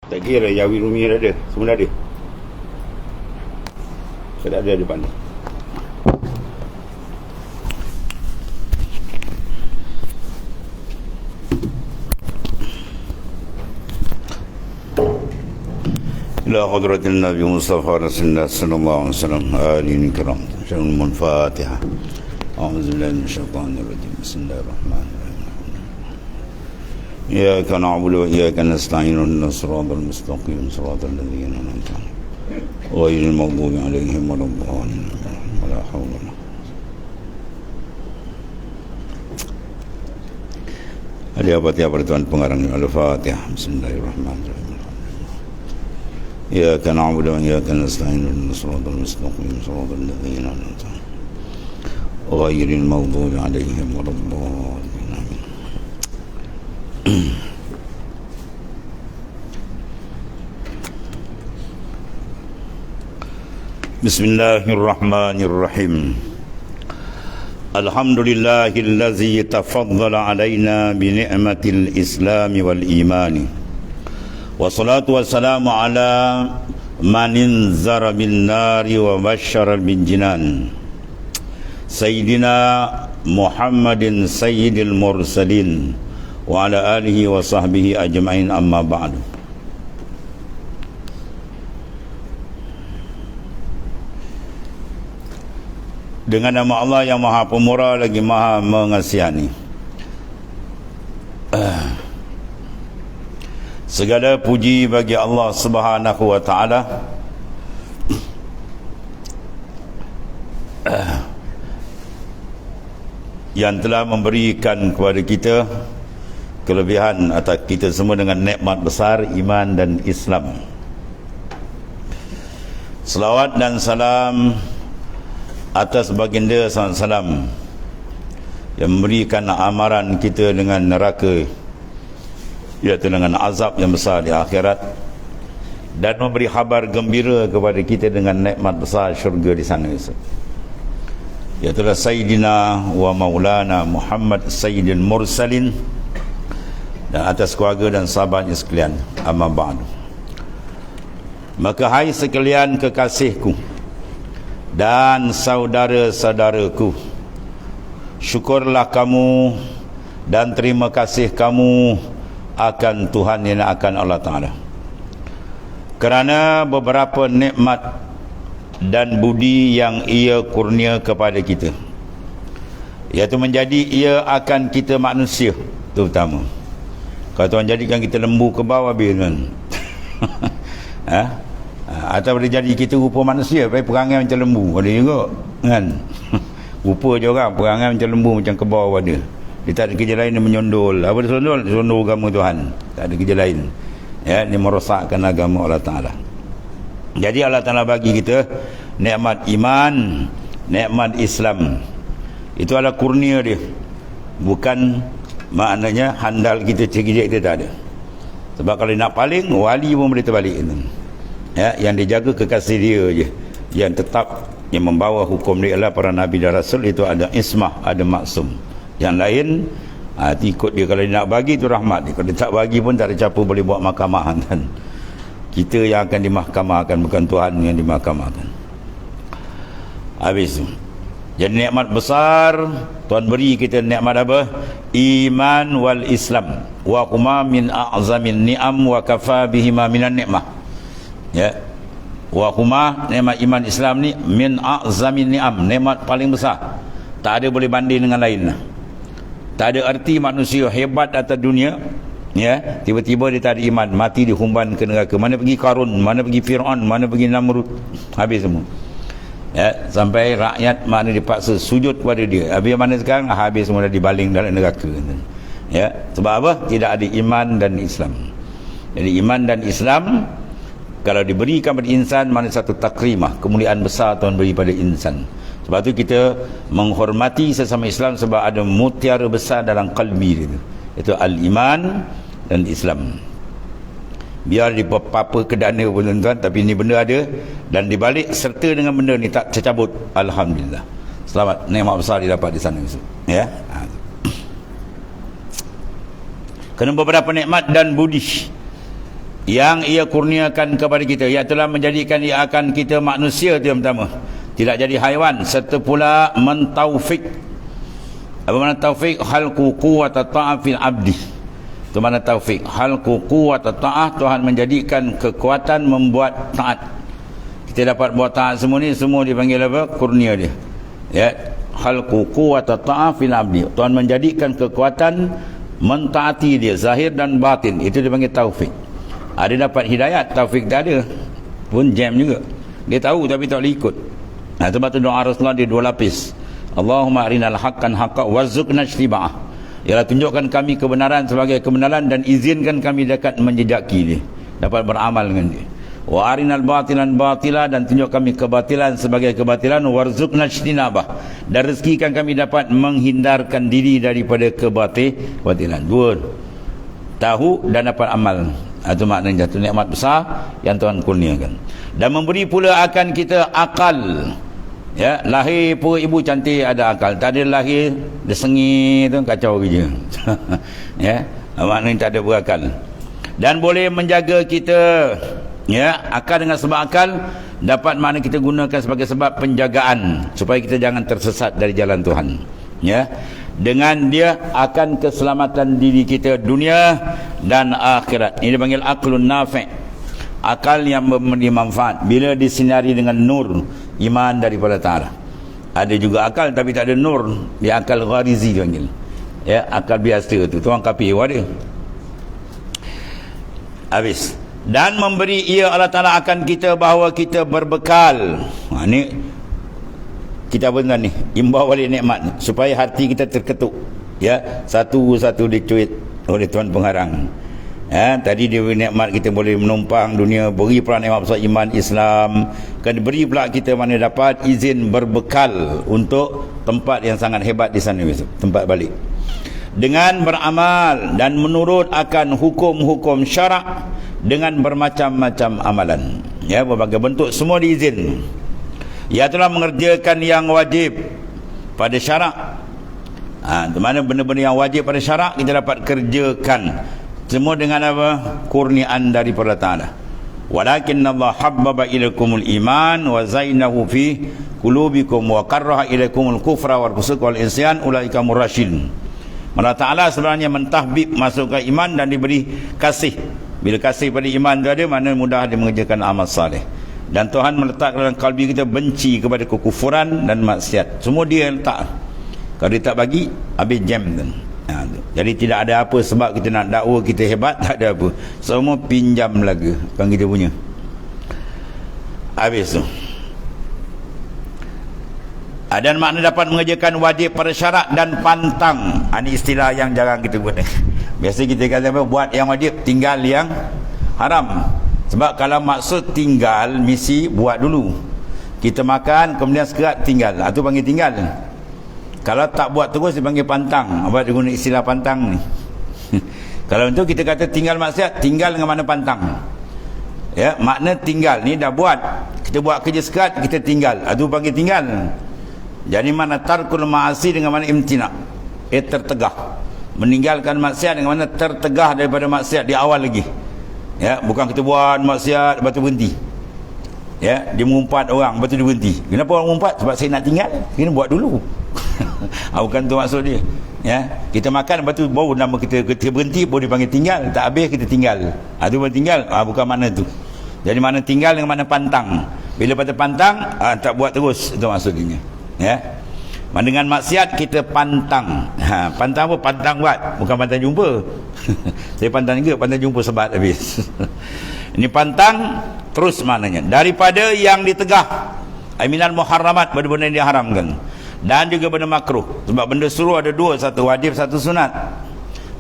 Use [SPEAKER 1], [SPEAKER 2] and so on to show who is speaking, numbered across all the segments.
[SPEAKER 1] Tak kira Yawi Rumi dah ada. Semua dah ada. Saya dah ada depan ni. إلى حضرة النبي مصطفى رسول الله صلى الله عليه وسلم آله الكرام شر الفاتحة أعوذ بالله من الشيطان الرجيم بسم الله الرحمن الرحيم إياك نعبد وإياك نستعين اهدنا الصراط المستقيم صراط الذين أنعمت عليهم غير المغضوب عليهم ولا الضالين ولا حول ولا قوة. Hadiah Tuhan pengarang Al-Fatihah. Bismillahirrahmanirrahim. إياك نعبد وإياك نستعين اهدنا الصراط المستقيم صراط الذين أنعمت عليهم غير المغضوب عليهم ولا الضالين آمين. بسم الله الرحمن الرحيم. الحمد لله الذي تفضل علينا بنعمة الإسلام والإيمان والصلاة والسلام على من انذر بالنار وبشر بالجنان سيدنا محمد سيد المرسلين وعلى آله وصحبه أجمعين أما بعد. Dengan nama Allah yang Maha Pemurah lagi Maha Mengasihani. Segala puji bagi Allah Subhanahu wa taala yang telah memberikan kepada kita kelebihan atas kita semua dengan nikmat besar iman dan Islam. Selawat dan salam atas baginda sallallahu yang memberikan amaran kita dengan neraka, iaitu dengan azab yang besar di akhirat, dan memberi khabar gembira kepada kita dengan nikmat besar syurga di sana, iaitu Sayyidina wa Maulana Muhammad Sayyidil Mursalin dan atas keluarga dan sahabatnya sekalian. Amma ba'du. Maka hai sekalian kekasihku dan saudara-saudaraku, syukurlah kamu dan terima kasih kamu akan Tuhan yang akan Allah Ta'ala, kerana beberapa nikmat dan budi yang ia kurnia kepada kita, iaitu menjadi ia akan kita manusia terutama. Kalau Tuhan jadikan kita lembu ke bawah habis kan. Atau boleh jadi kita rupa manusia tapi perangai macam lembu, ada juga kan. Rupa je orang, perangai macam lembu, macam kebau ada. Dia tak ada kerja lain, dia menyondol. Apa dia sondol? Dia sondol agama Tuhan. Tak ada kerja lain. Ya, dia merosakkan agama Allah Ta'ala. Jadi Allah Ta'ala bagi kita nikmat iman, nikmat Islam. Itu adalah kurnia dia. Bukan maknanya handal kita, cekijek kita, tak ada. Sebab kalau nak paling, wali pun boleh terbalik. Ya, yang dijaga kekasih dia je. Yang tetap, yang membawa hukum dia adalah para Nabi dan Rasul. Itu ada ismah, ada maksum. Yang lain ikut dia. Kalau dia nak bagi itu rahmat dia. Kalau dia tak bagi pun tak ada siapa boleh buat mahkamah kan. Kita yang akan dimahkamahkan, bukan Tuhan yang dimahkamahkan. Habis tu. Jadi nikmat besar Tuhan beri kita nikmat apa? Iman wal Islam. Wa huma min a'zamin ni'am wa kafa bihima minan ni'mah. Ya. Wa huma nikmat iman Islam ni min a'zamin ni'am, nikmat paling besar. Tak ada boleh banding dengan lain. Tak ada arti manusia hebat atas dunia, ya, tiba-tiba dia tak ada iman, mati dihumban ke neraka. Mana pergi Qarun, mana pergi Fir'aun, mana pergi Namrud, habis semua. Ya, sampai rakyat mana dipaksa sujud kepada dia. Habis mana sekarang? Habis semua, dah dibaling dalam neraka. Ya, sebab apa? Tidak ada iman dan Islam. Jadi iman dan Islam kalau diberikan pada insan, mana satu takrimah, kemuliaan besar Tuhan beri pada insan. Sebab tu kita menghormati sesama Islam, sebab ada mutiara besar dalam qalbi itu. Itu al-iman dan Islam. Biar di apa kedana pun tuan-tuan, tapi ini benda ada, dan dibalik serta dengan benda ni tak tercabut. Alhamdulillah. Selamat, nikmat besar didapat di sana. Ya. Kerana beberapa nikmat dan budi yang ia kurniakan kepada kita, iaitu menjadikan ia akan kita manusia, itu yang pertama, tidak jadi haiwan, serta pula mentaufik. Apa makna taufik? Khalqu quwwata ta'ah fil abdi. Itu makna taufik. Khalqu quwwata ta'ah, Tuhan menjadikan kekuatan membuat taat. Kita dapat buat taat semua ni, semua dipanggil apa? Kurnia dia. Ya, khalqu quwwata ta'ah fil abdi. Tuhan menjadikan kekuatan mentaati dia, zahir dan batin. Itu dipanggil taufik. Ada dapat hidayat, taufik tak ada pun jam juga. Dia tahu tapi tak boleh ikut. Nah, sebab tu doa Rasulullah dia dua lapis. Allahumma arinal haqqan haqqa warzuqna ijtiba'ah. Ialah tunjukkan kami kebenaran sebagai kebenaran dan izinkan kami dekat menjejaki dia, dapat beramal dengan dia. Wa arinal batilan batila, dan tunjuk kami kebatilan sebagai kebatilan, warzuqna ijtinabah, dan rezekikan kami dapat menghindarkan diri daripada kebatilan. Dua, tahu dan dapat amal. Itu maknanya jatuh nikmat besar yang Tuhan kurniakan. Dan memberi pula akan kita akal. Ya, lahir pun ibu cantik ada akal, tak ada lahir dia sengit tu kacau kerja. Ya, maknanya tak ada berakal. Dan boleh menjaga kita, ya, akal dengan sebab akal dapat makna kita gunakan sebagai sebab penjagaan supaya kita jangan tersesat dari jalan Tuhan. Ya, dengan dia akan keselamatan diri kita dunia dan akhirat. Ini dipanggil aqlun nafi', akal yang memberi manfaat bila disinari dengan nur iman daripada Ta'ala. Ada juga akal tapi tak ada nur, dia akal gharizi dipanggil. Ya, akal biasa tu tuang kapi ada. Habis. Dan memberi ia Allah Ta'ala akan kita bahawa kita berbekal. Ni kita apa ni, imbau balik nikmat supaya hati kita terketuk. Ya, satu-satu dicuit oleh Tuhan Pengharang. Ya, tadi dia beri nikmat kita boleh menumpang dunia, beri pula nikmat besar iman Islam, kan beri pula kita mana dapat izin berbekal untuk tempat yang sangat hebat di sana besok, tempat balik. Dengan beramal dan menurut akan hukum-hukum syarak dengan bermacam-macam amalan. Ya, berbagai bentuk semua diizin. Ia telah mengerjakan yang wajib pada syarak. Di mana benda-benda yang wajib pada syarak kita dapat kerjakan. Semua dengan apa? Kurniaan daripada Ta'ala. Walakinna Allah habbaba ilaikumul iman wa zainahu fi qulubikum wa karraha ilaikumul kufra wal fusuq wal isyan ulaika murasyidun. Mana Ta'ala sebenarnya mentahbib masukkan iman dan diberi kasih. Bila kasih pada iman tu ada, mana mudah dia mengerjakan amal saleh. Dan Tuhan meletak dalam kalbi kita benci kepada kekufuran dan maksiat. Semua dia letak. Kalau dia tak bagi, habis jam tu. Jadi tidak ada apa sebab kita nak dakwa kita hebat, tak ada apa. Semua pinjam laga kan kita punya. Habis tu. Dan makna dapat mengerjakan wajib pada syarat dan pantang. Ini istilah yang jarang kita buat. Biasa kita kata apa? Buat yang wajib, tinggal yang haram. Sebab kalau maksud tinggal, misi buat dulu. Kita makan, kemudian sekerat tinggal. Itu panggil tinggal. Kalau tak buat terus dipanggil pantang. Apa dia guna istilah pantang ni? Kalau untuk kita kata tinggal maksiat, tinggal dengan mana pantang. Ya, makna tinggal ni dah buat. Kita buat kerja sekat, kita tinggal. Itu panggil tinggal. Jadi mana tarkul ma'asi dengan mana imtina'. Tertegah. Meninggalkan maksiat dengan mana tertegah daripada maksiat di awal lagi. Ya, bukan kita buat maksiat lepas tu berhenti. Ya, dia mengumpat orang lepas tu dia berhenti. Kenapa orang mengumpat? Sebab saya nak tinggal, kena buat dulu. Bukan tu maksud dia. Ya, kita makan lepas tu baru nama kita berhenti, baru dipanggil tinggal. Tak habis kita tinggal. Itu baru tinggal. Bukan mana tu. Jadi mana tinggal dengan mana pantang. Bila pada pantang, tak buat terus. Itu maksudnya. Ya. Dengan maksiat kita pantang. Pantang apa? Pantang buat. Bukan pantang jumpa. Saya pantang juga, pantang jumpa sebat habis. Ini pantang terus maknanya. Daripada yang ditegah. Minal muharramat, benda-benda yang diharamkan. Dan juga benda makruh. Sebab benda suruh ada dua, satu wajib, satu sunat.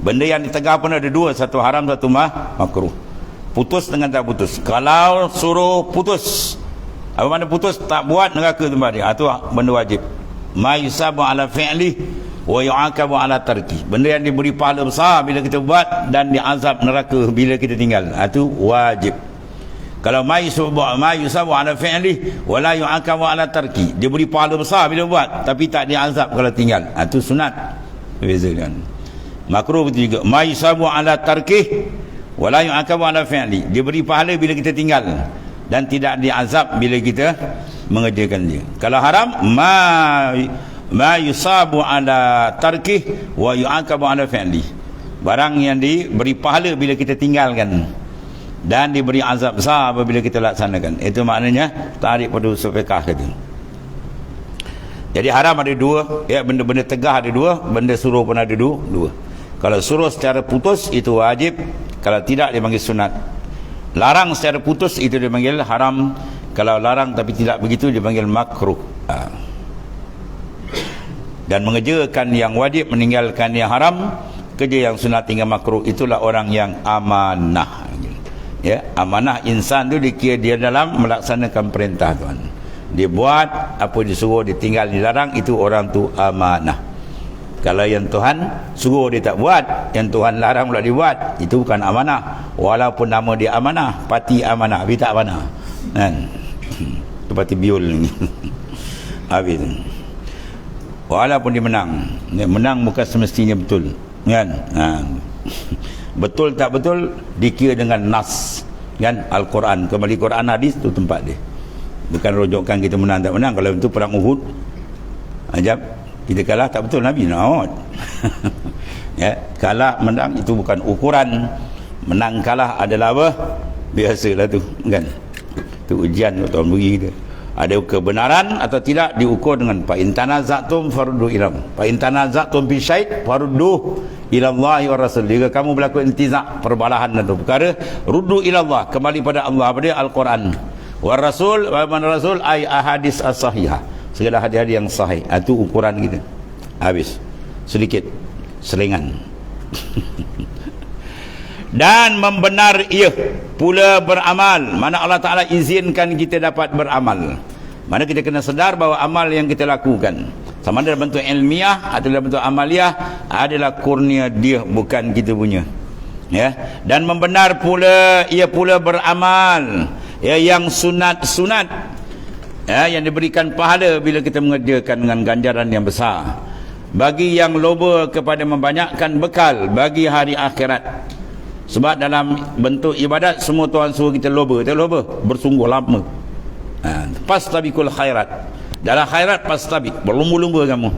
[SPEAKER 1] Benda yang ditegah pun ada dua, satu haram, satu makruh. Putus dengan tak putus. Kalau suruh putus, apa mana putus? Tak buat, neraka tempat dia. Itu benda wajib. Ma yusabu ala fi'li wa yu'aqabu ala tarki. Benda yang diberi pahala besar bila kita buat dan diazab neraka bila kita tinggal. Itu wajib. Kalau ma yusabu ala fi'li wa la yu'aqabu ala tarki, dia beri pahala besar bila buat tapi tak diazab kalau tinggal. Itu sunat. Beza kan. Makruh betul juga. Ma yusabu ala tarki wala yu'aqabu ala fi'li, diberi pahala bila kita tinggal dan tidak diazab bila kita mengerjakan dia. Kalau haram, ma yusabu ala tarkih wa yu'aqabu ala fi'li, barang yang diberi pahala bila kita tinggalkan dan diberi azab besar apabila kita laksanakan. Itu maknanya tarik pada usul fiqh kata. Jadi haram ada dua, ya, benda-benda tegah ada dua, benda suruh pun ada dua. Kalau suruh secara putus itu wajib, kalau tidak dipanggil sunat. Larang secara putus itu dipanggil haram, kalau larang tapi tidak begitu dipanggil makruh. Dan mengerjakan yang wajib, meninggalkan yang haram, kerja yang sunat tinggal makruh, itulah orang yang amanah. Ya, amanah insan tu dikira dia dalam melaksanakan perintah Tuhan. Dia buat apa disuruh, dia tinggal dilarang, itu orang tu amanah. Kalau yang Tuhan suruh dia tak buat, yang Tuhan larang pula dibuat, itu bukan amanah. Walaupun nama dia amanah, parti amanah, tapi tak amanah kan? Itu parti biol ni. Habis walaupun dia menang bukan semestinya betul kan? Betul tak betul dikira dengan nas kan, Al-Quran, kembali Quran hadis tu tempat dia, bukan rujukan kita menang tak menang. Kalau itu perang Uhud ajab kita kalah tak betul, Nabi nak ya, kalah menang itu bukan ukuran. Menang kalah adalah apa, biasalah tu kan, tu ujian untuk Tuhan beri kita. Ada kebenaran atau tidak diukur dengan fa in tanaza'tum faruddu ila, fa in tanaza'tum fi syai' faruddu ila Allah wa Rasul. Jika kamu berlaku intiza', perbalahan dalam perkara, ruddu ila Allah, kembali pada Allah, pada Al-Quran, wa Rasul, wa man Rasul ay ahadis as-sahihah, segala hadis-hadis yang sahih. Itu ukuran kita. Habis sedikit selingan. Dan membenar ia pula beramal, mana Allah Ta'ala izinkan kita dapat beramal. Mana kita kena sedar bahawa amal yang kita lakukan, sama ada dalam bentuk ilmiah atau dalam bentuk amaliyah, adalah kurnia dia, bukan kita punya. Ya. Dan membenar pula ia pula beramal, ya, yang sunat-sunat, ya, yang diberikan pahala bila kita mengerjakan dengan ganjaran yang besar. Bagi yang loba kepada membanyakkan bekal bagi hari akhirat. Sebab dalam bentuk ibadat semua Tuhan suruh kita loba, bersungguh lama. Pastabikul khairat, dalam khairat pastabik, berlumba-lumba kamu.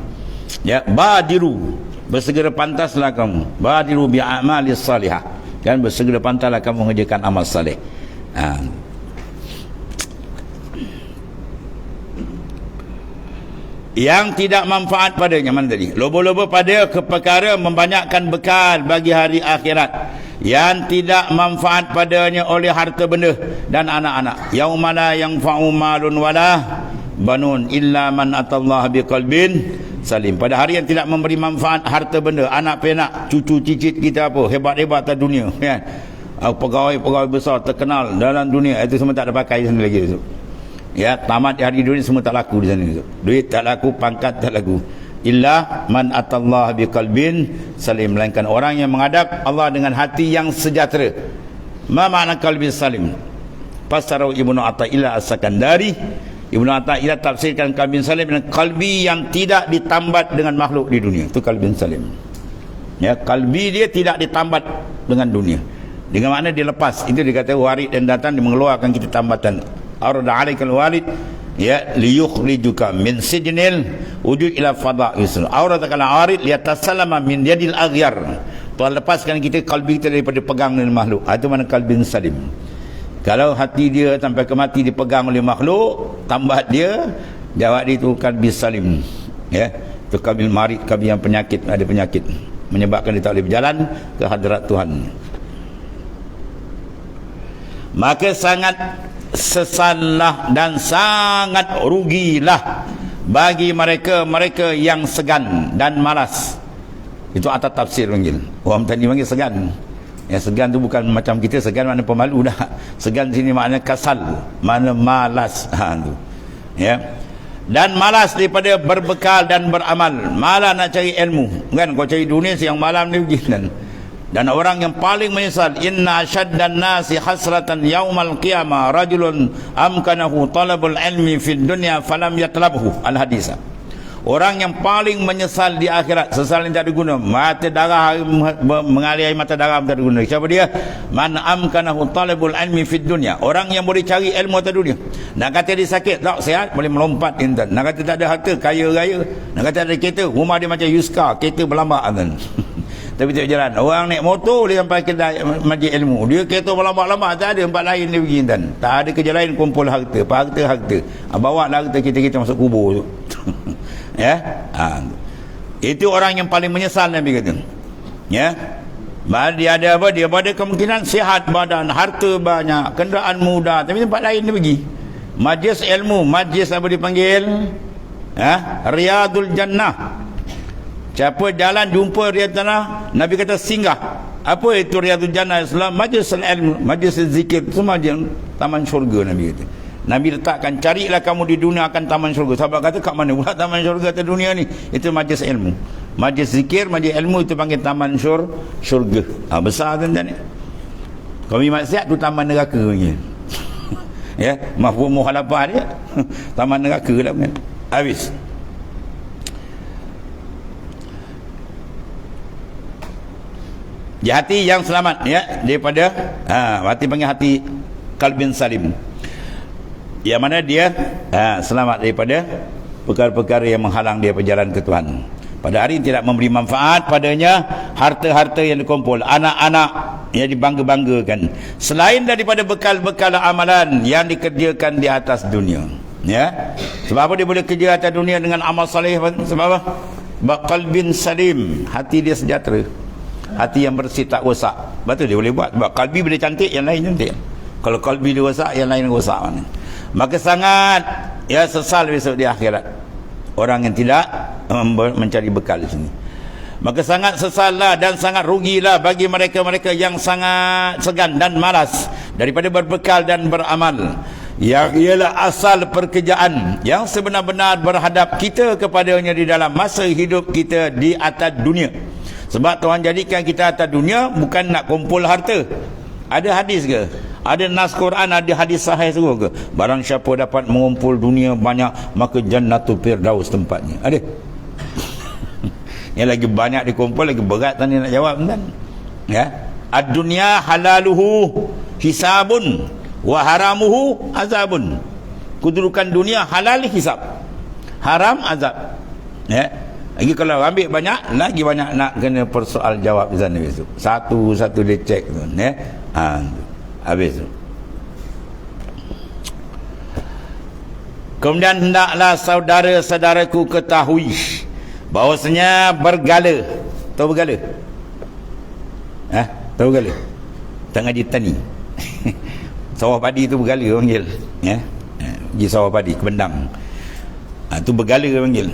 [SPEAKER 1] Ya, badiru, bersegera pantaslah kamu. Badiru bi a'malis salihah, kan, bersegera pantaslah kamu mengerjakan amal saleh. Yang tidak manfaat padanya, mana tadi? Loba-loba pada perkara membanyakkan bekal bagi hari akhirat, yang tidak manfaat padanya oleh harta benda dan anak-anak. Yaumala yanfa'u malun wala banun illa man atallaha biqalbin salim. Pada hari yang tidak memberi manfaat harta benda, anak penak, cucu cicit kita apa hebat-hebat atas dunia kan, pegawai-pegawai besar terkenal dalam dunia, itu semua tak ada pakai sana lagi tu. Ya, tamat di hari dunia semua tak laku di sana tu. Duit tak laku, pangkat tak laku. Illa man atallaha biqalbin salim, melainkan orang yang menghadap Allah dengan hati yang sejahtera. Ma makna qalbin salim? Pasarau Ibnu Athaillah As-Sakandari, Ibnu Athaillah tafsirkan qalbin salim dengan qalbi yang tidak ditambat dengan makhluk di dunia. Itu qalbin salim. Ya, qalbi dia tidak ditambat dengan dunia. Dengan makna dia lepas. Itu dikata warid dan datang, dia mengeluarkan kita tambatan. Arada alaikal walid, ya, liyukhrijuka min sijnil wujud ila fada yusr. Auradakala arid liyatasallama min yadil aghyar. Tuhan lepaskan kita, kalbi kita daripada pegang oleh makhluk. Itu mana kalbin salim. Kalau hati dia sampai ke mati dipegang oleh makhluk, tambat dia, jawab dia itu kalbin salim. Ya, itu kalbin marid, kalbin yang penyakit, ada penyakit menyebabkan dia tak boleh berjalan ke hadrat Tuhan. Maka sangat sesalah dan sangat rugilah bagi mereka yang segan dan malas. Itu atas tafsir panggil. Orang tadi panggil segan. Ya, segan tu bukan macam kita segan makna pemalu dah. Segan sini makna kasal, makna malas. Tu. Ya. Dan malas daripada berbekal dan beramal. Malah nak cari ilmu. Kan kau cari dunia siang malam ni ujian. Dan orang yang paling menyesal, inna asyaddan nasi hasratan yaumal qiyamah rajulun amkanahu talabul ilmi fid dunya falam yatlabhu, al hadis. Orang yang paling menyesal di akhirat, sesal yang tak ada guna, mata darah mengalir air mata darah tak ada guna. Siapa dia? Man amkanahu talabul ilmi fid dunya. Orang yang boleh cari ilmu atas dunia. Nak kata dia sakit, tak sihat, boleh melompat intan. Nak kata tak ada harta, kaya raya. Nak kata ada kereta, rumah dia macam Yuska, kereta berlambak kan. Tapi tak jalan. Orang naik motor boleh sampai kedai majlis ilmu. Dia kereta berlambak-lambak, tak ada tempat lain dia pergi intan. Tak ada kerja lain, kumpul harta. Harta. Bawa lah harta kita masuk kubur tu. Ya, itu orang yang paling menyesal Nabi kata. Ya, dia ada apa? Dia ada kemungkinan sihat badan, harta banyak, kenderaan mudah, tapi tempat lain dia pergi. Majlis ilmu, majlis apa dipanggil? Riyadul Jannah. Siapa jalan jumpa Riyadul Jannah, Nabi kata singgah. Apa itu Riyadul Jannah Islam? Majlis ilmu, majlis zikir, semua taman syurga Nabi kata. Nabi letakkan, carilah kamu di dunia akan taman syurga. Sahabat kata, kat mana pula taman syurga atas dunia ni? Itu majlis ilmu. Majlis zikir, majlis ilmu itu panggil taman syurga. Besar tuan-tuan ni. Kami maksiat tu taman neraka punya. Ya, mafhum mukhalafah dia. Taman neraka lah kan. Habis. Di hati yang selamat ya daripada hati panggil hati qalbin salim. Yang mana dia selamat daripada perkara-perkara yang menghalang dia berjalan ke Tuhan. Pada hari ini tidak memberi manfaat padanya harta-harta yang dikumpul, anak-anak yang dibangga-banggakan, selain daripada bekal-bekal amalan yang dikerjakan di atas dunia. Ya. Sebab apa dia boleh kerja atas dunia dengan amal saleh? Sebab apa? Qalbin salim, hati dia sejahtera. Hati yang bersih, tak rosak. Betul dia boleh buat. Sebab kalbi boleh cantik, yang lain cantik. Kalau kalbi dia rosak, yang lain rosak mana. Maka sangat sesal besok di akhirat orang yang tidak mencari bekal di sini. Maka sangat sesallah dan sangat rugilah bagi mereka-mereka yang sangat segan dan malas daripada berbekal dan beramal, yang ialah asal pekerjaan yang sebenar-benar berhadap kita kepadanya di dalam masa hidup kita di atas dunia. Sebab Tuhan jadikan kita atas dunia bukan nak kumpul harta. Ada hadis ke? Ada nas Quran, ada hadis sahih semua ke? Barang siapa dapat mengumpul dunia banyak, maka jannatul firdaus tempatnya. Ada? Yang lagi banyak dikumpul, lagi berat tadi nak jawab kan? Ya. Ad-dunya halaluhu hisabun wa haramuhu azabun. Kedudukan dunia halal hisab, haram azab. Ya. Lagi kalau ambil banyak, lagi banyak nak kena persoal jawab di sana besok. Satu-satu dia cek tu, ya. Habis tu. Kemudian hendaklah saudara-saudaraku ketahui bahawasanya bergala. Tahu bergala? Tahu bergala? Tengah di tani. Sawah padi tu bergala panggil, ya. Pergi sawah padi ke Bendang. Tu bergala panggil.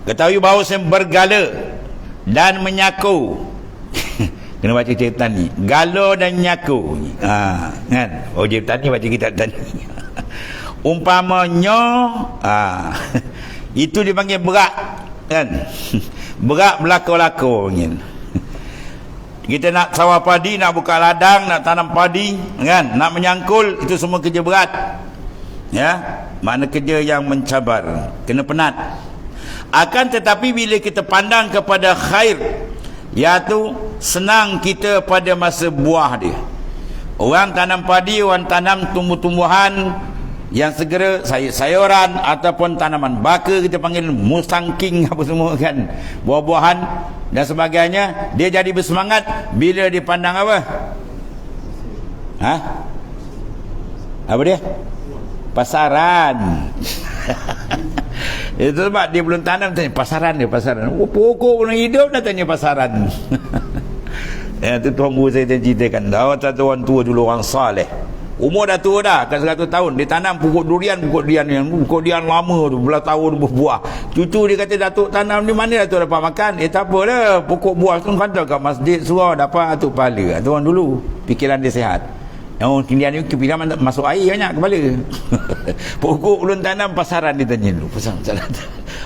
[SPEAKER 1] Ketahui bahawa bergala dan menyaku. Kena baca cerita ni. Galo dan nyaku. Kan? Cerita ni baca kitab tani. Umpamanya itu dipanggil berak, kan? Berak belako-lako panggil. Kita nak sawah padi, nak buka ladang, nak tanam padi, kan? Nak menyangkul, itu semua kerja berat. Ya, makna kerja yang mencabar, kena penat. Akan tetapi bila kita pandang kepada khair, iaitu senang kita pada masa buah dia. Orang tanam padi, orang tanam tumbuh-tumbuhan yang segera sayur-sayuran ataupun tanaman baka, kita panggil musangking apa semua kan, buah-buahan dan sebagainya. Dia jadi bersemangat bila dipandang apa? Apa dia? Pasaran. Itu sebab dia belum tanam, tanya pasaran dia, pasaran. Pokok belum hidup dah tanya pasaran. Itu tuan guru saya ceritakan, satu orang tua dulu, orang saleh, umur dah tua dah, kan 100 tahun, dia tanam pokok durian yang pokok durian lama tu, belah tahun berbuah. Cucu dia kata, Datuk tanam di mana Datuk dapat makan? Tak apalah, pokok buah tu kata kat masjid surau dapat Datuk pahala. Tu orang dulu pikiran dia sihat. Yang kemudian ni kepikiran masuk air banyak kepala. Pokok belum tanam, pasaran dia tanya dulu. Pasaran.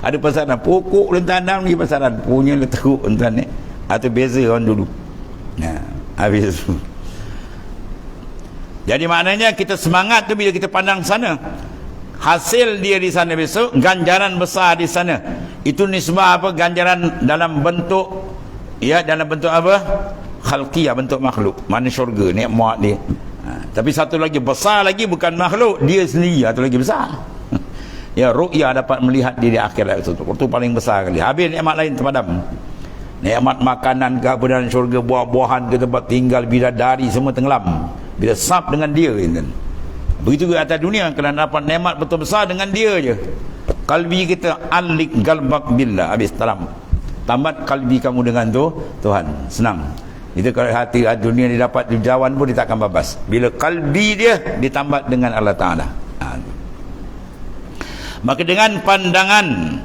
[SPEAKER 1] Ada pasaran, pokok belum tanam ni pasaran. Punya letak tuan ni. Atau beza orang dulu. Habis tu. Jadi maknanya kita semangat tu bila kita pandang sana, hasil dia di sana besok, ganjaran besar di sana. Itu nisbah apa? Ganjaran dalam bentuk, ya, dalam bentuk apa? Khalqiyah, bentuk makhluk. Mana syurga, nikmat dia. Tapi satu lagi besar lagi, bukan makhluk, dia sendiri atau lagi besar. Ya, ru'ya dapat melihat dia di akhirat itu paling besar kali. Habis nikmat lain terpadam. Nikmat makanan ke apa dalam syurga, buah-buahan ke, tempat tinggal, bidadari, semua tenggelam. Bila sap dengan dia kan. Begitu juga atas dunia, kalau dapat nikmat betul besar dengan dia je. Kalbi kita alik galbak billah, habis tamat kalbi kamu dengan tu Tuhan, senang. Itu kalau hati dunia dia dapat tujuan pun dia takkan babas. Bila kalbi dia ditambat dengan Allah Ta'ala. Maka dengan pandangan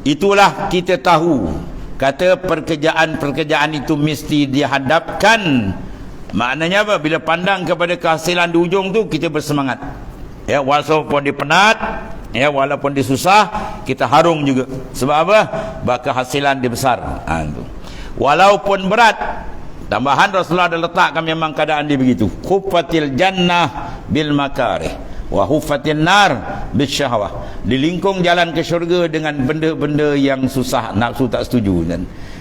[SPEAKER 1] itulah kita tahu, kata pekerjaan-pekerjaan itu mesti dihadapkan. Maknanya apa? Bila pandang kepada kehasilan di ujung tu, kita bersemangat. Ya, walaupun dia penat, ya, walaupun dia susah, kita harung juga. Sebab apa? Bakal kehasilan dia besar. Tu. Walaupun berat, tambahan Rasulullah ada letakkan memang keadaan dia begitu. Khuffatil jannah bil makarih wa huffatin nar bis syahwah. Dilingkung jalan ke syurga dengan benda-benda yang susah, nafsu tak setuju,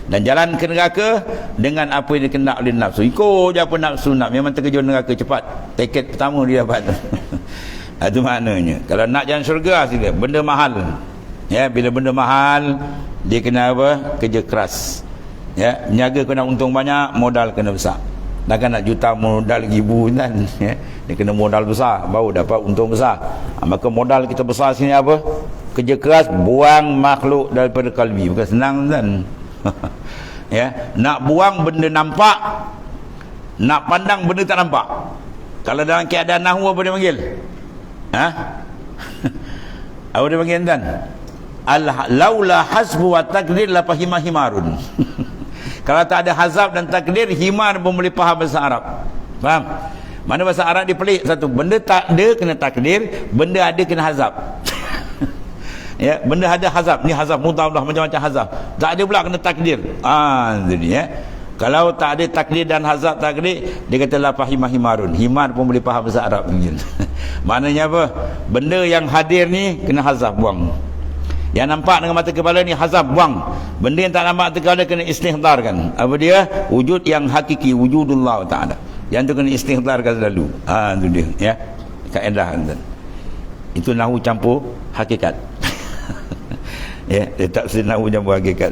[SPEAKER 1] dan jalan ke neraka dengan apa yang dikenak oleh nafsu. Ikut je apa nafsu nak, memang terkejut neraka cepat. Tiket pertama dia dapat. Itu maknanya. Kalau nak jalan syurga, sila benda mahal. Ya, bila benda mahal, dia kena apa? Kerja keras. Ya, niaga kena untung banyak, modal kena besar. Takkan nak juta modal ribu kan. Ya, dia kena modal besar baru dapat untung besar. Maka modal kita besar sini apa? Kerja keras, buang makhluk daripada kalbi. Bukan senang kan. Ya, nak buang benda nampak, nak pandang benda tak nampak. Kalau dalam keadaan nahwu apa dia panggil? Apa dia panggil kan? Laula hasbu wa takdir la fahima himarun. Kalau tak ada hazab dan takdir, himar pun boleh faham bahasa Arab. Faham? Mana bahasa Arab dia pelik satu, benda tak ada kena takdir, benda ada kena hazab. Ya, benda ada hazab, ni hazab mudahlah, macam-macam hazab. Tak ada pula kena takdir. Jadi ya. Kalau tak ada takdir dan hazab takdir, dia kata la fahima himarun. Himar pun boleh faham bahasa Arab. Maknanya apa? Benda yang hadir ni kena hazab, buang. Yang nampak dengan mata kepala ni hazab, buang. Benda yang tak nampak mata kepala kena istihdarkan. Apa dia? Wujud yang hakiki, wujudullah Ta'ala. Yang tu kena istihdarkan selalu. Itu dia, ya. Kaedah. Itu nahwu campur hakikat. Ya, dia tak mesti nahwu campur hakikat.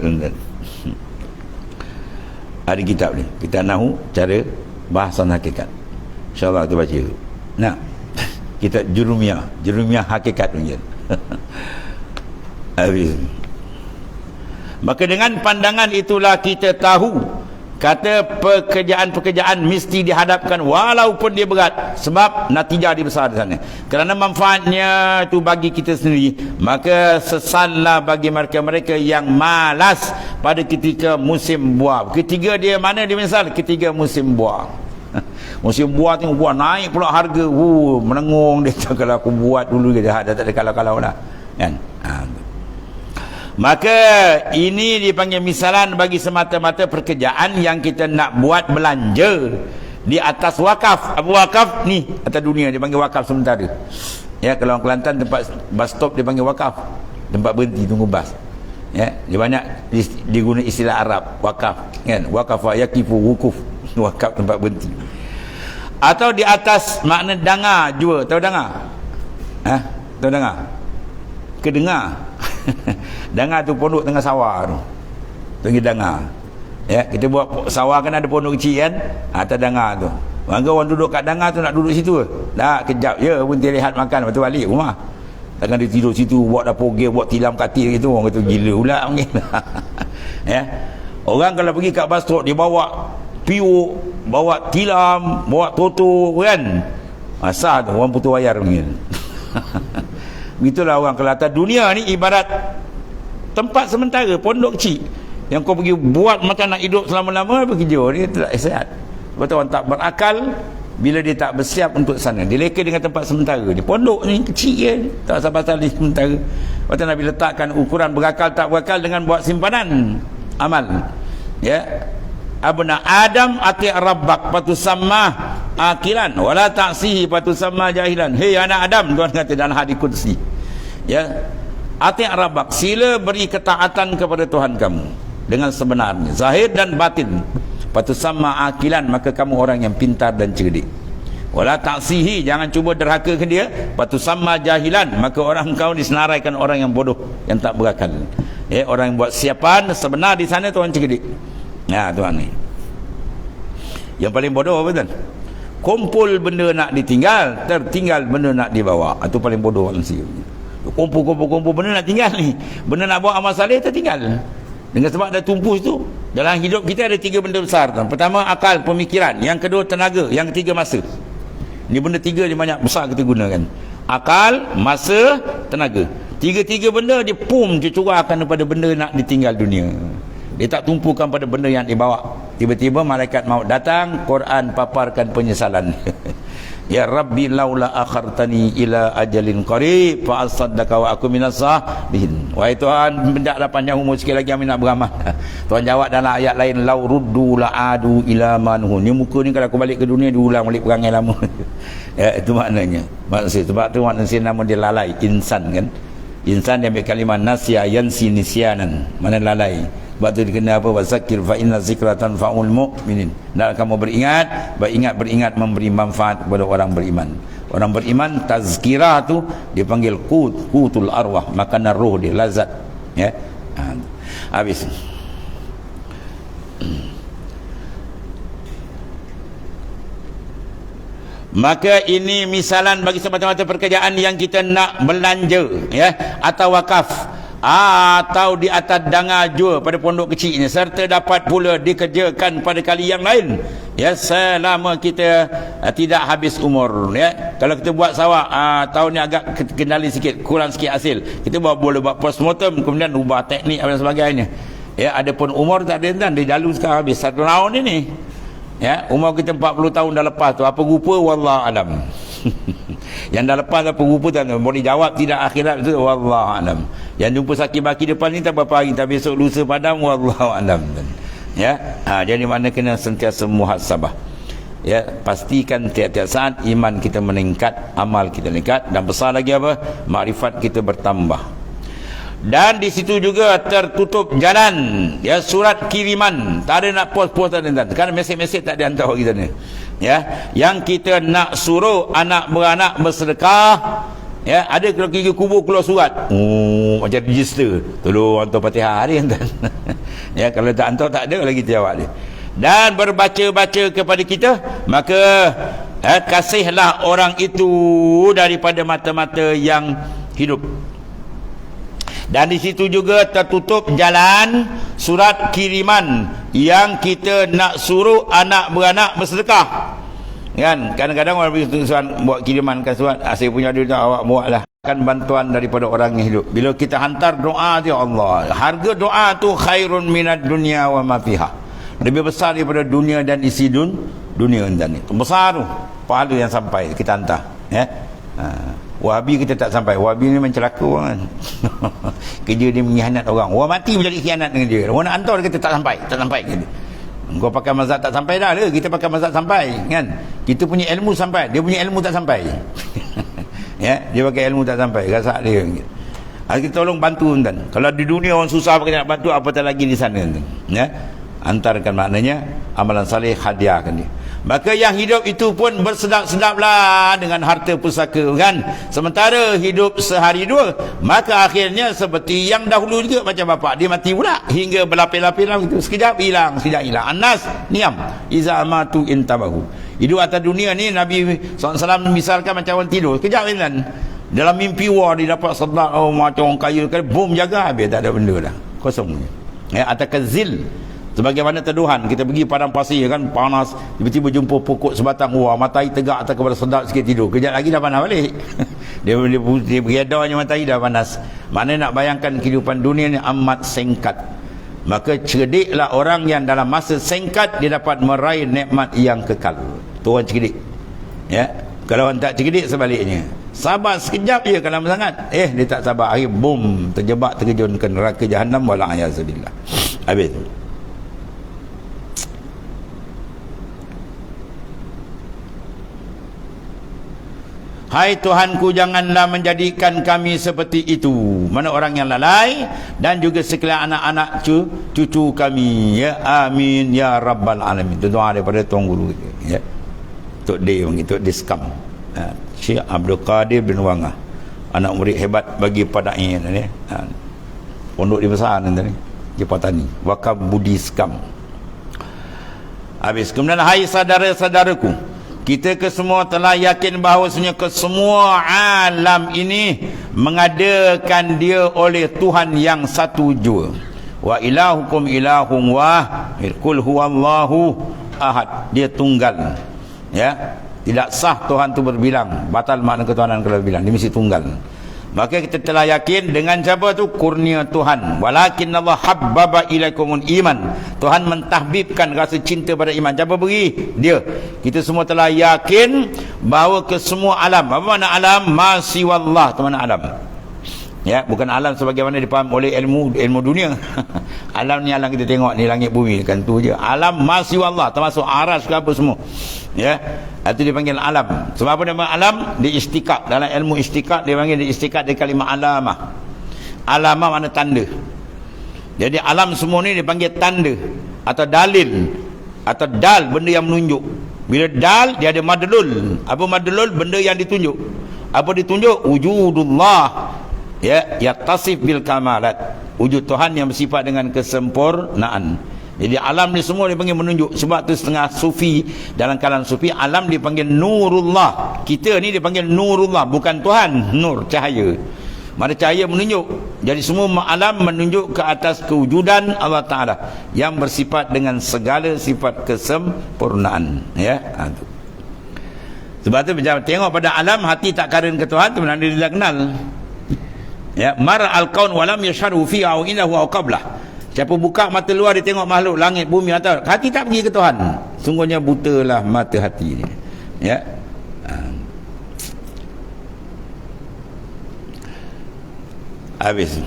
[SPEAKER 1] Ada kitab ni, kita nahwu cara bahasan hakikat. InsyaAllah kita baca tu. Nah, kita jurumiyah hakikat punya. Habis. Maka dengan pandangan itulah kita tahu, kata pekerjaan-pekerjaan mesti dihadapkan walaupun dia berat, sebab natijah dia besar di sana. Kerana manfaatnya itu bagi kita sendiri, maka sesallah bagi mereka-mereka yang malas pada ketika musim buah. Ketiga dia mana dia misal? Ketiga musim buah. Musim buah tengok buah naik pula harga. Menengung dia. Kalau aku buat dulu dia dah tak ada kalau-kalau dah. Kan? Maka ini dipanggil misalan bagi semata-mata pekerjaan yang kita nak buat belanja di atas wakaf. Apa wakaf? Ni atas dunia dia panggil wakaf sementara. Ya, kalau orang Kelantan tempat bus stop dia panggil wakaf. Tempat berhenti tunggu bas. Ya, dia banyak diguna istilah Arab wakaf, kan? Waqafa yaqifu wukuf. Wakaf tempat berhenti. Atau di atas makna dangar jua. Tahu dangar? Tahu dangar? Kedengar. Dangar tu pondok tengah sawah tu. Pergi dangar. Ya, kita buat sawah kan ada pondok kecil kan? Atas dangar tu. Maka orang duduk kat dangar tu nak duduk situ ke? Tak, kejap je pun dia lihat makan, lepas tu balik rumah. Takkan dia tidur situ buat dapur gel, buat tilam katil gitu. Orang kata gila pula panggil. Ya. Orang kalau pergi kat bus stop dia bawa piuk, bawa tilam, bawa toto kan? Asal tu orang putus wayar panggil. Begitulah orang Kelantan. Dunia ni ibarat tempat sementara, pondok kecil yang kau pergi buat macam nak hidup selama-lama, bekerja dia tak sihat. Sebab tu orang tak berakal bila dia tak bersiap untuk sana. Dia leka dengan tempat sementara. Di pondok ni kecil je, tak pasal di sementara. Sebab tu Nabi letakkan ukuran berakal tak berakal dengan buat simpanan amal. Ya, abna Adam ati rabbak patusammah akilan wala ta'sihi fatusamma jahilan. Hei anak Adam, Tuhan kata dalam hadis qudsi, ya, ati' rabbak, sila beri ketaatan kepada Tuhan kamu dengan sebenarnya, zahir dan batin. Fatusamma akilan, maka kamu orang yang pintar dan cerdik. Wala ta'sihi, jangan cuba derhaka ke dia. Fatusamma jahilan, maka orang kau disenaraikan orang yang bodoh, yang tak berakal. Ya, orang yang buat siapan sebenar di sana tu orang cerdik. Nah, tuan ni. Yang paling bodoh apa tuan? Kumpul benda nak ditinggal, tertinggal benda nak dibawa. Itu paling bodoh manusia. Kumpul benda nak tinggal ni. Benda nak bawa amal saleh tertinggal. Dengan sebab ada tumpu itu. Dalam hidup kita ada 3 benda besar tuan. Pertama akal, pemikiran. Yang kedua tenaga. Yang ketiga masa. Ini benda 3 ni banyak besar kita gunakan. Akal, masa, tenaga. 3 benda dia dicurahkan kepada benda nak ditinggal dunia. Dia tak tumpukan pada benda yang dibawa. Tiba-tiba malaikat maut datang, Quran paparkan penyesalan. Ya Rabbi laula akhartani ila ajalin qarib fa asaddaqa wa aku minas salihin. Wahai Tuhan, hendaklah panjang umur sikit lagi kami nak beramal. Tuhan jawab dalam ayat lain, lau ruddu laadu ila manhu. Ni muka ni kalau aku balik ke dunia diulang balik perangai lama. Ya, itu maknanya. Maksud sebab tu manusia nama dia lalai, insan kan. Insan dia ambil kalimah nasya yansi nisyanan. Mana lalai. Sebab tu dikena apa? Wazakir fa inna zikra tanfa'ul mu'minin. Nak kamu beringat memberi manfaat kepada orang beriman. Orang beriman tazkirah tu dipanggil qutul arwah, makanan roh dia, lazat. Ya. Habis. Maka ini misalan bagi semacam-macam pekerjaan yang kita nak belanja, ya, atau wakaf, atau di atas danga jua pada pondok kecil ini, serta dapat pula dikerjakan pada kali yang lain, ya, selama kita tidak habis umur, ya. Kalau kita buat sawah tahun ni agak kendali sikit, kurang sikit hasil, kita boleh buat postmortem, kemudian ubah teknik dan sebagainya, ya. Adapun umur tak ada, dia jalu sekarang habis 1 tahun ini, ya. Umur kita 40 tahun dah lepas tu, apa rupa wallah alam. Yang dah lepas apa rupa tak boleh jawab, tidak akhirat tu wallah alam. Yang jumpa sakit baki depan ni tak berapa hari, tak besok lusa padam wallahu alam. Ya, jadi makna kena sentiasa muhasabah. Ya, pastikan tiap-tiap saat iman kita meningkat, amal kita meningkat, dan besar lagi apa? Makrifat kita bertambah. Dan di situ juga tertutup jalan, ya, surat kiriman. Tak ada nak pos-pos tak ada. Kan mesej-mesej tak dihantar kita ni. Ya, yang kita nak suruh anak beranak bersedekah, ya, ada kalau pergi kubur keluar surat, macam register, tolong hantar Fatihah hari hantar. Ya, kalau tak hantar tak ada lagi jawab dia. Dan berbaca-baca kepada kita, maka kasihlah orang itu daripada mata-mata yang hidup. Dan di situ juga tertutup jalan surat kiriman yang kita nak suruh anak beranak bersedekah. Kan kadang-kadang orang buat kiriman kan surat, saya punya duit awak buatlah. Kan bantuan daripada orang yang hidup. Bila kita hantar doa dia Allah, harga doa tu khairun minad dunya wa ma fiha. Lebih besar daripada dunia dan isi dunia dan itu. Besar tu pahala yang sampai kita hantar, ya. Wahabi kita tak sampai. Wahabi ni mencelaka orang. Kerja dia mengkhianat orang. Orang mati menjadi khianat dengan dia. Orang nak hantar kita tak sampai kita. Kau pakai mazhab tak sampai dah le. Kita pakai mazhab sampai, kan? Kita punya ilmu sampai, dia punya ilmu tak sampai. Ya, dia pakai ilmu tak sampai, rasak dia. Kita tolong bantu tuan. Kalau di dunia orang susah pakai nak bantu, apatah lagi di sana tuan. Ya. Antarkan maknanya amalan saleh, hadiahkan dia. Maka yang hidup itu pun bersedap-sedaplah dengan harta pusaka, kan. Sementara hidup sehari dua, maka akhirnya seperti yang dahulu juga, macam bapak dia mati pula, hingga berlapis-lapis gitu. Sekejap hilang. Anas niam iza amatu intabahu. Hidup atas dunia ni Nabi SAW misalkan macam orang tidur, sekejap hilang. Dalam mimpi dia dapat sedap, macam orang kaya, bom jaga habis, tak ada benda dah, kosong. Ya, atas kezil. Sebagaimana teduhan, kita pergi padang pasir kan, panas, tiba-tiba jumpa pokok sebatang, matahari tegak atas kepala, sedap sikit tidur, kejap lagi dah panas balik. dia beredanya matahari dah panas. Maknanya nak bayangkan kehidupan dunia ni amat singkat. Maka cerdiklah orang yang dalam masa singkat dia dapat meraih nikmat yang kekal. Tu orang cerdik, ya. Kalau orang tak cerdik sebaliknya, sabar sekejap je kalau sangat, dia tak sabar, akhir boom, terjebak terjun ke neraka jahanam, wala ayazubillah. Habis tu. Hai Tuhanku, janganlah menjadikan kami seperti itu. Mana orang yang lalai dan juga sekalian anak-anak cucu kami. Ya, amin ya rabbal alamin. Itu doa daripada Tuan Guru. Ya. Tok D panggil, Tok D Skam. Syekh Abdul Qadir bin Wangah. Anak murid hebat bagi Padain ni. Pondok di besar ni tadi. Di Patani. Wakaf Budi Skam. Habis. Kemudian, hai saudara-saudaraku, kita kesemua telah yakin bahawasanya kesemua alam ini mengadakan dia oleh Tuhan yang satu jua. Wa ilahukum ilahum wahid. Qul huwallahu ahad. Dia tunggal. Ya. Tidak sah Tuhan tu berbilang. Batal makna ketuhanan kalau bilang. Dia mesti tunggal. Maka kita telah yakin dengan siapa tu? Kurnia Tuhan. Walakin Allah habbaba ilaikumul iman. Tuhan mentahbibkan rasa cinta pada iman. Siapa beri? Dia. Kita semua telah yakin bahawa kesemua alam. Apa makna alam? Masiwallah. Itu makna alam. Ya, bukan alam sebagaimana dipaham oleh ilmu dunia. Alam ni alam kita tengok ni, langit bumi kan tu je. Alam masiwallah, termasuk aras ke apa semua. Ya. Itu dipanggil alam. Sebab apa nama alam? Di istiqaq. Dalam ilmu istiqaq dia panggil di istiqaq dari kalimah alamah. Alamah makna tanda. Jadi alam semua ni dipanggil tanda atau dalil atau dal, benda yang menunjuk. Bila dal dia ada madlul. Apa madlul? Benda yang ditunjuk. Apa ditunjuk? Wujudullah. Ya, yattasif bil kamalat. Wujud Tuhan yang bersifat dengan kesempurnaan. Jadi alam ni semua dipanggil menunjuk. Sebab tu setengah sufi, dalam kalangan sufi, alam dipanggil nurullah. Kita ni dipanggil nurullah, bukan Tuhan. Nur, cahaya. Mana cahaya menunjuk. Jadi semua alam menunjuk ke atas kewujudan Allah Ta'ala yang bersifat dengan segala sifat kesempurnaan. Ya, itu. Sebab tu tengok pada alam, hati tak karen ke Tuhan, tu benar dia tidak kenal. Ya, mar al-kaun walam yashharu fi au innahu au qablah. Siapa buka mata luar dia tengok makhluk langit bumi atas, hati tak pergi ke Tuhan. Sungguhnya butalah mata hati ni. Ya. Habis.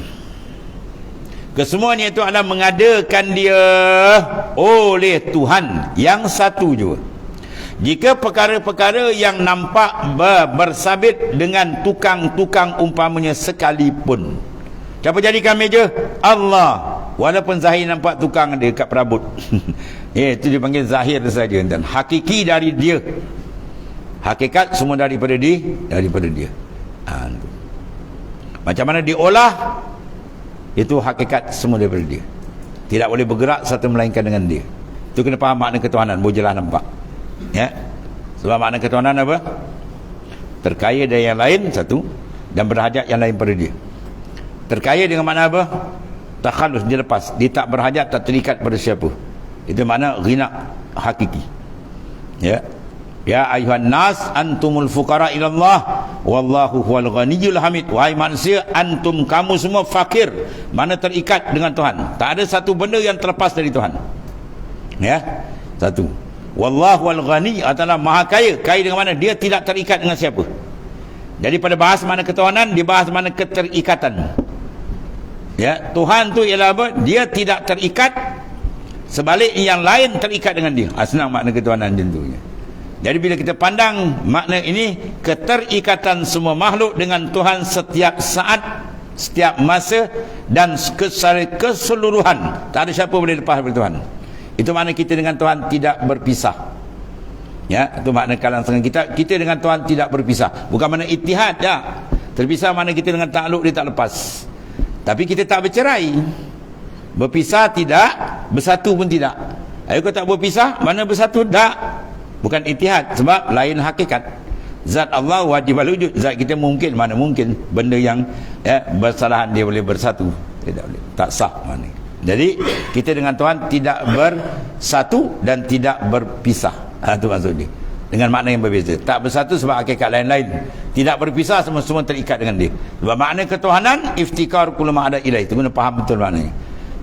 [SPEAKER 1] Kesemuanya itu adalah mengadakan dia oleh Tuhan yang satu jua. Jika perkara-perkara yang nampak bersabit dengan tukang-tukang umpamanya sekalipun. Siapa jadikan meja? Allah. Walaupun zahir nampak tukang dia kat perabot. Itu dipanggil zahir saja. Dan hakiki dari dia. Hakikat semua daripada dia. Macam mana diolah, itu hakikat semua daripada dia. Tidak boleh bergerak satu melainkan dengan dia. Itu kena faham makna ketuhanan. Boleh jelas nampak. Ya. Sebab makna ketuhanan apa? Terkaya dari yang lain satu, dan berhajat yang lain pada dia. Terkaya dengan makna apa? Takhalus, dia lepas. Dia tak berhajat, tak terikat pada siapa. Itu makna ghina hakiki. Ya. Ya ayuhan nas antumul fuqara ilallah wallahu huwal ghaniyyul hamid. Wahai manusia, antum kamu semua fakir, mana terikat dengan Tuhan. Tak ada satu benda yang terlepas dari Tuhan. Ya. Satu. Wallahu al-ghani adalah maha kaya. Kaya dengan mana? Dia tidak terikat dengan siapa. Jadi pada bahas mana ketuhanan, dibahas mana keterikatan. Ya, Tuhan tu ialah apa? Dia tidak terikat, sebalik yang lain terikat dengan dia. Senang makna ketuhanan tentunya. Jadi bila kita pandang makna ini, keterikatan semua makhluk dengan Tuhan setiap saat, setiap masa, dan keseluruhan. Tak ada siapa boleh lepas dari Tuhan. Itu makna kita dengan Tuhan tidak berpisah. Ya, itu makna kalangan setengah kita dengan Tuhan tidak berpisah. Bukan makna ittihad, ya. Terpisah makna kita dengan takluk dia tak lepas. Tapi kita tak bercerai. Berpisah tidak, bersatu pun tidak. Ayo kau tak berpisah, mana bersatu tak. Bukan ittihad, sebab lain hakikat. Zat Allah wajib al-wujud. Zat kita mungkin, mana mungkin benda yang bersalahan dia boleh bersatu. Tidak boleh, tak sah makna. Jadi kita dengan Tuhan tidak bersatu dan tidak berpisah. Itu maksudnya. Dengan makna yang berbeza. Tak bersatu sebab hakikat lain-lain. Tidak berpisah, semua terikat dengan dia. Sebab makna ketuhanan, iftikar kullu ma ada ilaih. Itu kena faham betul maknanya.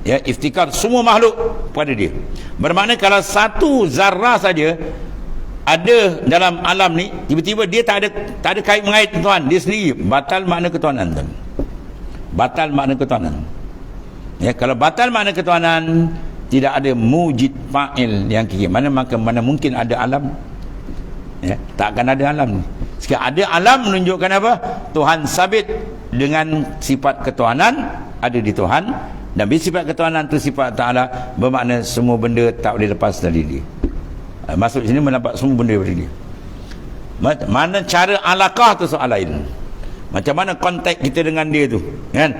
[SPEAKER 1] Ya, iftikar semua makhluk pada dia. Bermakna kalau satu zarah saja ada dalam alam ni, tiba-tiba dia tak ada kait mengait Tuhan, dia sendiri, batal makna ketuhanan. Batal makna ketuhanan. Ya, kalau batal makna ketuhanan, tidak ada mujid fa'il yang kiki. Mana mungkin ada alam? Ya, tak akan ada alam ni. Sekarang ada alam menunjukkan apa? Tuhan sabit dengan sifat ketuhanan ada di Tuhan, dan bila sifat ketuhanan itu sifat Ta'ala, bermakna semua benda tak boleh lepas dari dia. Maksud sini menampak semua benda dari dia. Mana cara alaqah tu soal lain. Macam mana kontak kita dengan dia tu, kan?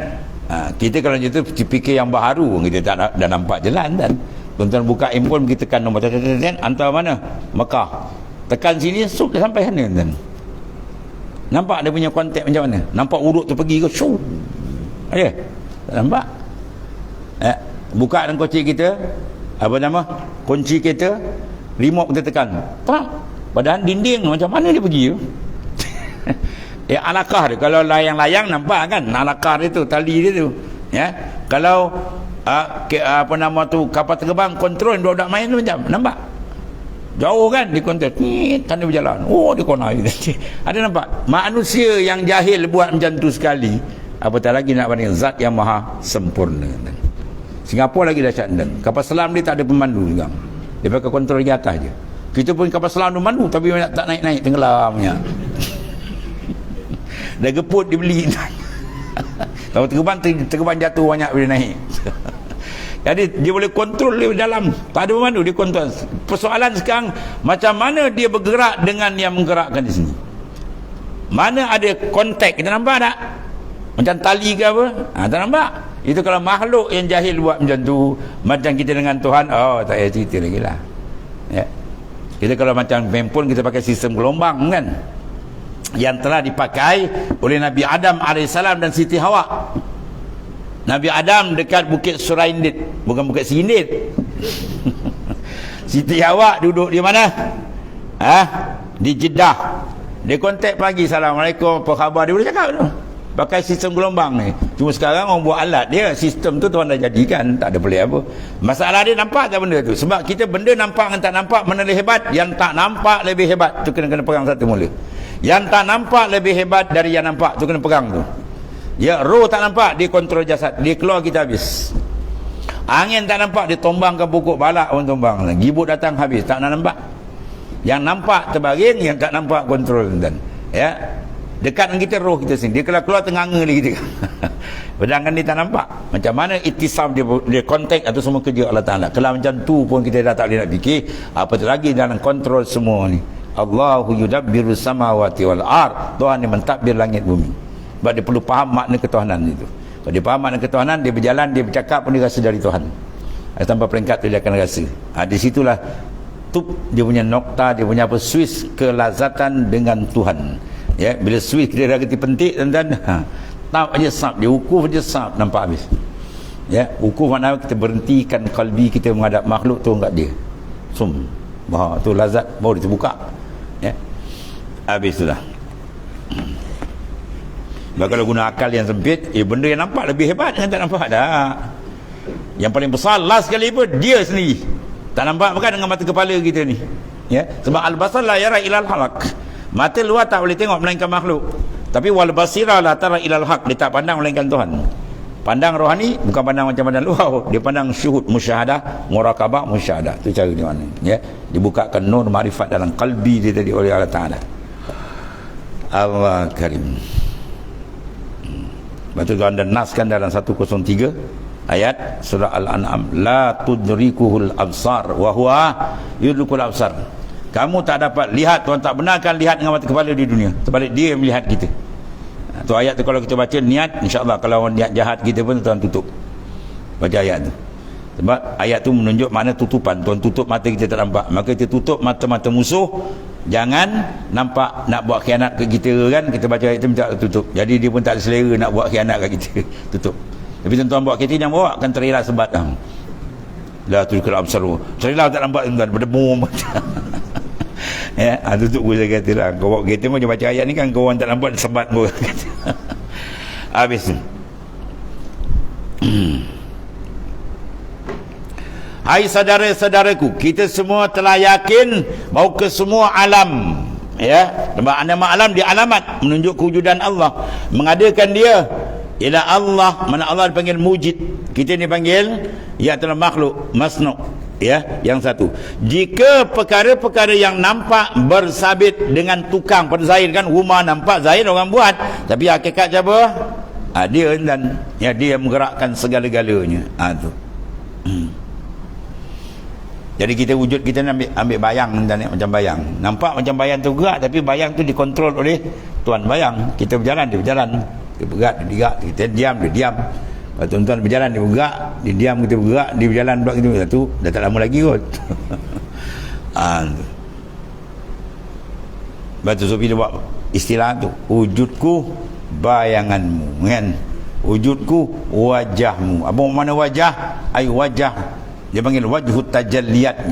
[SPEAKER 1] Kita kalau macam tu fikir yang baharu, kita tak dah nampak jalan kan. Tuan-tuan buka handphone, kita tekan nombor hantar mana? Mekah. Tekan sini, dah sampai sana kan. Nampak dia punya kontak macam mana? Nampak urut tu pergi ke? Shoo. Ya? Tak nampak? Buka dalam kunci kita, apa nama? Kunci kita, remote kita tekan. Tak. Padahal dinding macam mana dia pergi? Alaqah dia. Kalau layang-layang nampak kan? Alaqah dia tu, tali dia tu. Ya? Kalau apa nama tu, kapal terbang kontrol budak-budak main tu macam nampak? Jauh kan di kontrol. Tanda berjalan. Oh, dia kona. Ada nampak? Manusia yang jahil buat macam tu sekali, apatah lagi nak banding zat yang maha sempurna. Singapura lagi dahsyat dan kapal selam dia tak ada pemandu juga. Dia pakai kontrol di atas je. Kita pun kapal selam tu mandu tapi tak naik-naik, tenggelamnya. Dah geput dibeli. Kalau terbang jatuh banyak bila naik. Jadi dia boleh kontrol di dalam, tak ada pemandu, dia kontrol. Persoalan sekarang, macam mana dia bergerak dengan yang menggerakkan di sini? Mana ada kontak, kita nampak tak? Macam tali ke apa? Tak nampak. Itu kalau makhluk yang jahil buat macam tu, macam kita dengan Tuhan, oh tak payah cerita lagi lah. Ya. Kita kalau macam handphone, kita pakai sistem gelombang kan, yang telah dipakai oleh Nabi Adam AS dan Siti Hawa. Nabi Adam dekat Bukit Suraindit, bukan Bukit Sindit. Siti Hawa duduk di mana? Di Jeddah. Dia kontak pagi, Assalamualaikum, apa khabar? Dia boleh cakap tu, pakai sistem gelombang ni. Cuma sekarang orang buat alat dia, sistem tu Tuhan dah jadikan, tak ada boleh apa. Masalah dia nampak tak benda tu? Sebab kita benda nampak dengan tak nampak, mana lebih hebat? Yang tak nampak lebih hebat, tu kena pegang satu mula. Yang tak nampak lebih hebat dari yang nampak, tu kena pegang tu. Ya, roh tak nampak, dia kontrol jasad, dia keluar kita habis. Angin tak nampak, dia tombangkan pokok balak pun tombang. Gibut datang habis, tak nak nampak. Yang nampak terbaring, yang tak nampak kontrol. Dan ya, dekat dengan kita roh kita sendiri. Dia kalau keluar tenganga lagi kita. Sedangkan dia tak nampak. Macam mana ittisam dia kontak atau semua kerja Allah Ta'ala. Kalau macam tu pun kita dah tak boleh nak fikir, apatah lagi dalam kontrol semua ni. Allahu yudabbiru samawati wal ard. Tuhan yang mentadbir langit bumi. Sebab dia perlu faham makna ketuhanan itu. Kalau dia faham makna ketuhanan, dia berjalan, dia bercakap pun dia rasa dari Tuhan. Tanpa peringkat tu dia akan rasa. Di situlah dia punya nokta, dia punya apa, switch kelazatan dengan Tuhan. Ya, bila switch dia dah kerti pentik dan tap aja sap, dia wukuf aja sap, nampak habis. Ya, wukuf maknanya kita berhentikan kalbi kita menghadap makhluk tu enggak dia. Tu lazat baru terbuka. Ya. Habis sudah. Kalau guna akal yang sempit, benda yang nampak lebih hebat dengan tak nampak dah. Yang paling besar last sekali pun dia sendiri. Tak nampak bukan dengan mata kepala kita ni. Ya, sebab al-basar la yara ilal halaq. Mata luar tak boleh tengok melainkan makhluk. Tapi wal basira la tara ilal haq, dia tak pandang melainkan Tuhan. Pandang rohani bukan pandang macam pandang luar, dia pandang syuhud, musyahadah, muraqabah, musyahadah. Tu cara dia mana. Ya, dibukakan nur makrifat dalam kalbi dia tadi oleh Allah Taala. Allah Karim. Betul tu anda naskan dalam 103 ayat surah Al-An'am, la tudrikuhul absar wa huwa yudrikul absar. Kamu tak dapat lihat, Tuhan tak benarkan lihat dengan mata kepala di dunia, sebalik dia yang melihat kita. Tu ayat tu kalau kita baca niat, insya-Allah kalau niat jahat kita pun Tuhan tutup. Baca ayat tu. Sebab ayat tu menunjuk mana tutupan. Tuhan tutup mata kita tak nampak, maka kita tutup mata-mata musuh. Jangan nampak nak buat khianat ke kita kan, kita baca ayat tu minta tutup. Jadi dia pun tak selera nak buat khianat kat kita. Tutup. Tapi tuan-tuan buat kereta yang bawa akan terilah sebat. La tudrikul absar. Terilah tak nampak tuan-tuan, berdebum. Ya, tutup pun saya kata lah. Kau bawa kereta pun baca ayat ni kan, kau orang tak nampak sebat pun. Habis. Hai saudara-saudaraku, kita semua telah yakin bahawa ke semua alam, ya, nama alam di alamat menunjuk kewujudan Allah, mengadakan dia ialah Allah. Mana Allah dipanggil mujid, kita ni panggil ya adalah makhluk masnu. Ya, yang satu. Jika perkara-perkara yang nampak bersabit dengan tukang pada zahir kan, rumah nampak zahir orang buat, tapi hakikat siapa? Dia dan ya, dia menggerakkan segala-galanya. Tu. Jadi kita wujud kita ni ambil bayang dan macam bayang. Nampak macam bayang tu gerak, tapi bayang tu dikontrol oleh tuan bayang. Kita berjalan, dia berjalan. Dia bergerak, dia gerak. Kita diam, dia diam. Lepas tuan-tuan berjalan, dia bergerak. Dia diam, kita bergerak. Dia berjalan pula gitu. Satu, dah tak lama lagi kot. Lepas tu Sufi dia buat istilah tu. Wujudku bayanganmu. Kan? Wujudku wajahmu. Apa mana wajah? Ay wajah. Dia panggil wajhut tajalliyat.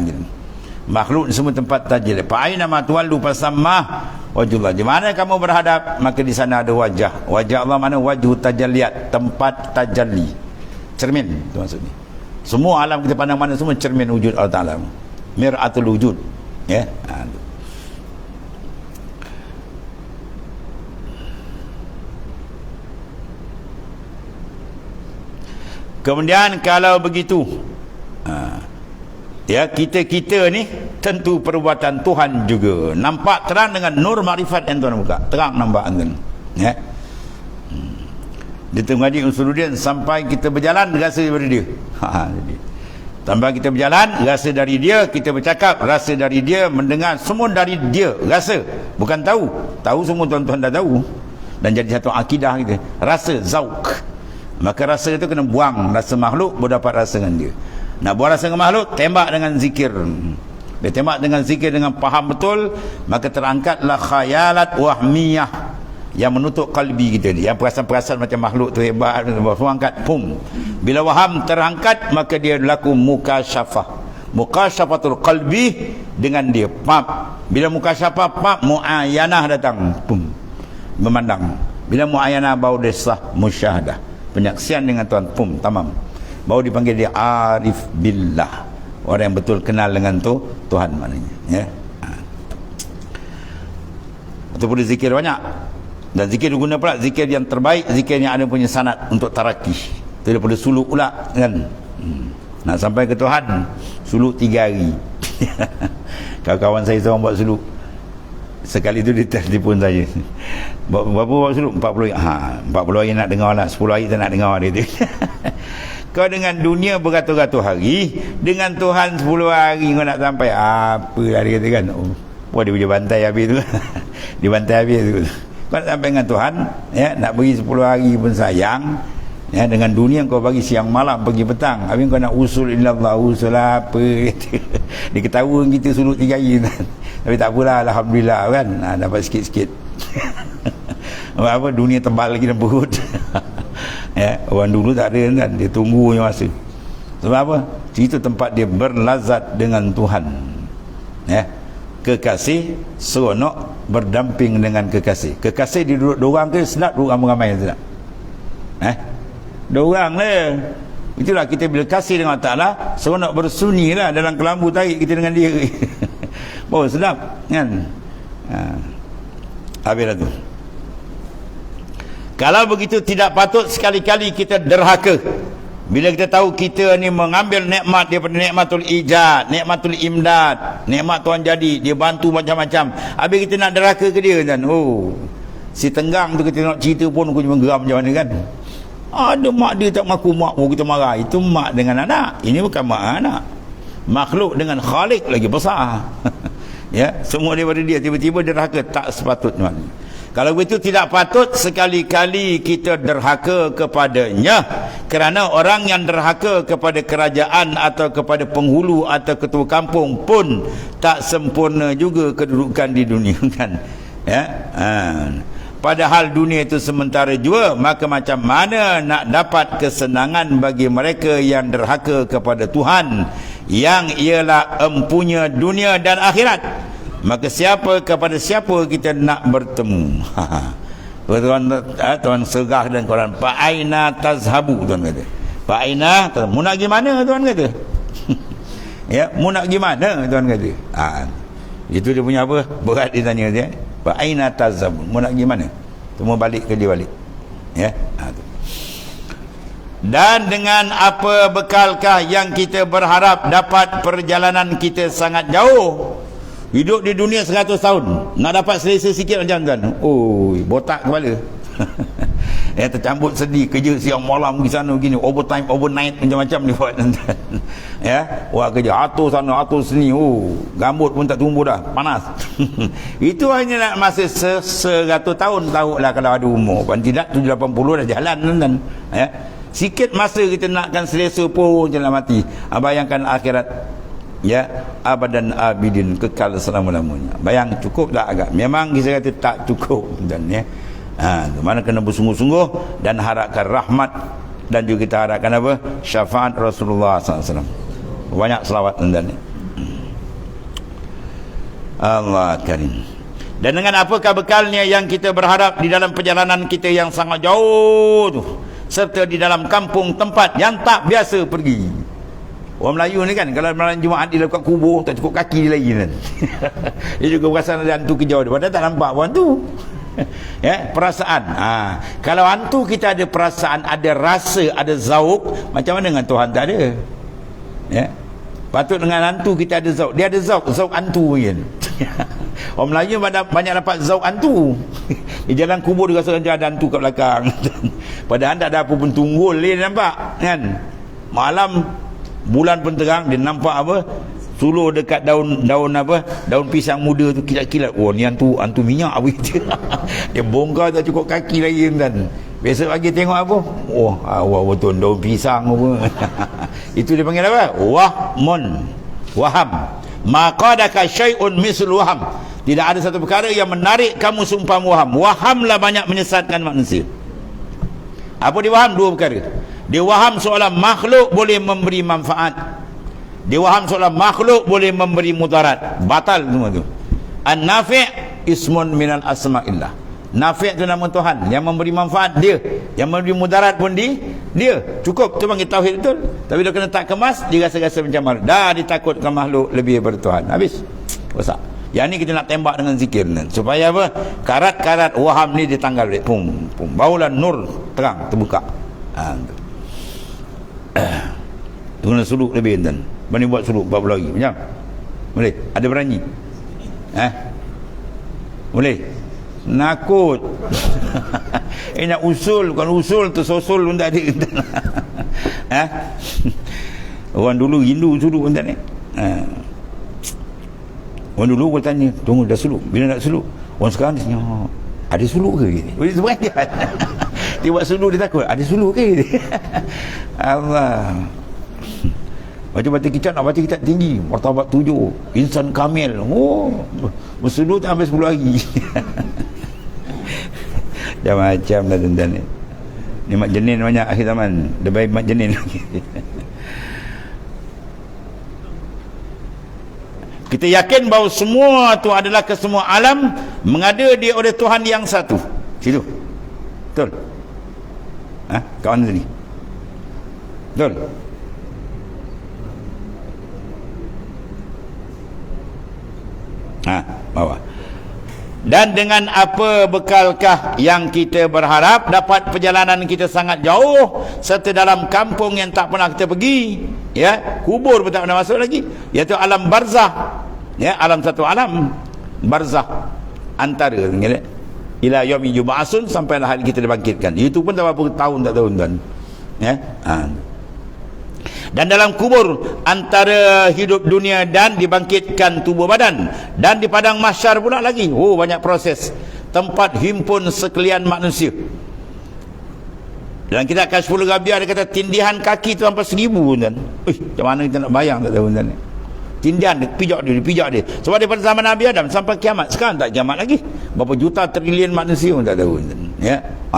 [SPEAKER 1] Makhluk semua tempat tajalli. Fa aina ma tuwallu fasammah wajhullah. Di mana kamu berhadap, maka di sana ada wajah. Wajah Allah mana? Wajhut tajalliyat, tempat tajalli. Cermin itu maksudnya. Semua alam kita pandang mana semua cermin wujud Allah Taala. Mir'atul wujud. Ya. Kemudian kalau begitu, ya, kita ni tentu perbuatan Tuhan juga. Nampak terang dengan nur makrifat yang Tuhan buka. Terang nampak kan. Ya. Dia mengaji Usuluddin sampai kita berjalan rasa daripada dia. Sampai kita berjalan rasa dari dia, kita bercakap rasa dari dia, mendengar semua dari dia, rasa. Bukan tahu. Tahu semua tuan-tuan dah tahu. Dan jadi satu akidah kita. Rasa zauq. Maka rasa itu kena buang. Rasa makhluk baru dapat rasa dengan dia. Nak buat rasa dengan makhluk, tembak dengan zikir. Dia tembak dengan zikir, dengan faham betul, maka terangkatlah khayalat wahmiyah yang menutup kalbi kita ni. Yang perasan-perasan macam makhluk tu hebat, semua angkat, pum. Bila waham terangkat, maka dia berlaku mukasyafah. Mukasyafatul qalbi dengan dia, pap. Bila mukasyafah, pap, mu'ayanah datang, pum. Memandang. Bila mu'ayanah baru dia sah musyahadah. Penyaksian dengan Tuhan, pum, tamam. Baru dipanggil dia arif billah, orang yang betul kenal dengan Tuhan maknanya, ya. Ataupun zikir banyak, dan zikir guna pula zikir yang terbaik, zikir yang ada punya sanad untuk taraki. Itu daripada suluk pula kan. Nak sampai ke Tuhan, suluk 3 hari. Kawan-kawan saya seorang buat suluk, sekali tu dia telefon saya, berapa buat suluk? 40 hari. 40 hari nak dengar lah, 10 hari tak nak dengar dia tu. Kau dengan dunia beratus-ratus hari, dengan Tuhan 10 hari kau nak sampai apa lah dia kata kan. Oh, dia punya bantai habis tu. Dia bantai habis tu. Kau nak sampai dengan Tuhan, ya, nak bagi 10 hari pun sayang. Ya, dengan dunia kau bagi siang malam, pagi petang. Habis kau nak usul ilallah, usul apa. Dia ketawa kita suruh 3 hari. Tapi tak apalah, alhamdulillah kan. Dapat sikit-sikit. Apa dunia tebal lagi dalam perut. Ya, orang dulu tak ada kan, dia tunggu masa. Sebab apa? Itu tempat dia berlazat dengan Tuhan. Ya. Kekasih seronok berdamping dengan kekasih. Kekasih duduk dua orang ke sedap, duduk ramai-ramai sedap. Dua orang lah. Itulah kita bila kasih dengan Allah Ta'ala, seronok bersunyi lah dalam kelambu tarik kita dengan dia. Oh sedap kan. Habis tu. Kalau begitu tidak patut sekali-kali kita derhaka. Bila kita tahu kita ni mengambil nikmat daripada nikmatul ijad, nikmatul imdad, nikmat Tuhan jadi, dia bantu macam-macam. Habis kita nak derhaka ke dia kan. Oh, si Tenggang tu kita nak cerita pun aku cuma geram macam mana kan. Ada mak dia tak mengaku mak pun kita marah. Itu mak dengan anak. Ini bukan mak anak. Makhluk dengan Khalik lagi besar. Ya, semua daripada dia, tiba-tiba derhaka, tak sepatutnya. Kalau begitu tidak patut sekali-kali kita derhaka kepadanya, kerana orang yang derhaka kepada kerajaan atau kepada penghulu atau ketua kampung pun tak sempurna juga kedudukan di dunia kan. Ya. Padahal dunia itu sementara jua, maka macam mana nak dapat kesenangan bagi mereka yang derhaka kepada Tuhan yang ialah empunya dunia dan akhirat? Maka siapa kepada siapa kita nak bertemu? Tuan serah dan Quran, fa'aina tazhabu, Tuan kata. Fa'aina, mu nak pergi mana, Tuan kata. Ya, mu nak pergi mana, Tuan kata. Itu dia punya apa? Berat dia tanya dia. Fa'aina tazhabu, mu nak pergi mana? Semua balik ke dia balik. Ya. Dan dengan apa bekalkah yang kita berharap dapat perjalanan kita sangat jauh? Hidup di dunia 100 tahun, nak dapat selesa sikit macam tuan. Oh, botak kepala. Tercambut sedih, kerja siang malam di sana begini, overtime, overnight, macam-macam ni buat tuan. Wah, kerja atur sana, atur sini. Oh, gambut pun tak tumbuh dah, panas. Itu hanya nak masa 100 tahun, tahulah kalau ada umur. Kan tidak 780 dah jalan tuan. Sikit masa kita nakkan selesa pun jangan mati. Bayangkan akhirat, abadan abidin, kekal selama-lamanya. Bayang cukup tak agak? Memang kita kata tak cukup dan mana kena bersungguh-sungguh dan harapkan rahmat, dan juga kita harapkan apa? Syafaat Rasulullah SAW. Banyak selawat dan Allah Karim. Dan dengan apakah bekalnya yang kita berharap di dalam perjalanan kita yang sangat jauh tu, serta di dalam kampung tempat yang tak biasa pergi. Orang Melayu ni kan, kalau malam Jumaat dia dekat kubur, tak cukup kaki dia lagi kan. Dia juga perasan ada hantu kejauh dia, padahal tak nampak pun hantu. Perasaan. Kalau hantu kita ada perasaan, ada rasa, ada zauk, macam mana dengan Tuhan tak ada? Patut dengan hantu kita ada zauk. Dia ada zauk hantu kan. Orang Melayu banyak dapat zauk hantu. Di jalan kubur dia rasa ada hantu kat belakang. Padahal tak ada apa pun, tunggul dia nampak kan. Malam bulan pun terang, dia nampak apa? Suluh dekat daun apa? Daun pisang muda tu kilat-kilat. Oh, ni hantu minyak apa itu. Dia bongkar tak cukup kaki lagi kan. Besok pagi tengok apa? Betul daun pisang apa. Itu dia panggil apa? Waham. Maqadaka syai'un mislu waham. Tidak ada satu perkara yang menarik kamu seumpama waham. Wahamlah banyak menyesatkan manusia. Apa dia waham? Dua perkara. Dia waham seolah makhluk boleh memberi manfaat. Dia waham seolah makhluk boleh memberi mudarat. Batal semua tu. An-nafi' ismun minal asma'illah. Nafi' tu nama Tuhan. Yang memberi manfaat dia, yang memberi mudarat pun dia. Cukup, tu panggil tauhid betul. Tapi dia kena tak kemas, dia rasa-rasa macam malu. Dah ditakutkan makhluk lebih daripada Tuhan. Habis. Rosak. Yang ni kita nak tembak dengan zikir ni. Supaya apa? Karat-karat waham ni ditanggal. Pum. Barulah nur terang terbuka. Tu kena suluk lebih kan. Bani buat suluk 40 lagi. Macam? Boleh? Ada berani? Boleh? Nakut. Nak usul, bukan usul tu, sosul pun tak ada. Orang dulu rindu suluk pun tak ada. Orang dulu aku tanya, tunggu dah suluk, bila nak suluk? Orang sekarang dia tanya, ada suluk ke? Boleh sebenarnya. Dia buat suluk, dia takut, ada suluk ke? Allah. Baca kitab, nak baca kitab tinggi, martabat 7, insan kamil. Bersuluk tak sampai 10 hari. Dah macam dah tuan-tuan ni. Ni mak jenin banyak akhir zaman. Dia baik mak jenin. Kita yakin bahawa semua tu adalah kesemua alam mengada dia oleh Tuhan yang satu. Situ. Betul? Kawan sini. Betul? Bawah. Dan dengan apa bekalkah yang kita berharap dapat perjalanan kita sangat jauh, serta dalam kampung yang tak pernah kita pergi, kubur pun tak pernah masuk lagi, iaitu alam barzah, alam satu alam barzah antara ila yaumi yub'atsun, sampai hari kita dibangkitkan. Itu pun tak berapa tahun tak tahu tuan. Dan dalam kubur antara hidup dunia dan dibangkitkan tubuh badan, dan di padang mahsyar pula lagi. Banyak proses. Tempat himpun sekalian manusia. Dalam kitab Kasyful Ghabiah dia kata tindihan kaki tu sampai 1000 tuan. Macam mana kita nak bayang tak tahu tuan. Tindihan dia, pijak dia. Sebab daripada zaman Nabi Adam sampai kiamat. Sekarang tak kiamat lagi. Berapa juta trilion manusia pun tak tahu tuan.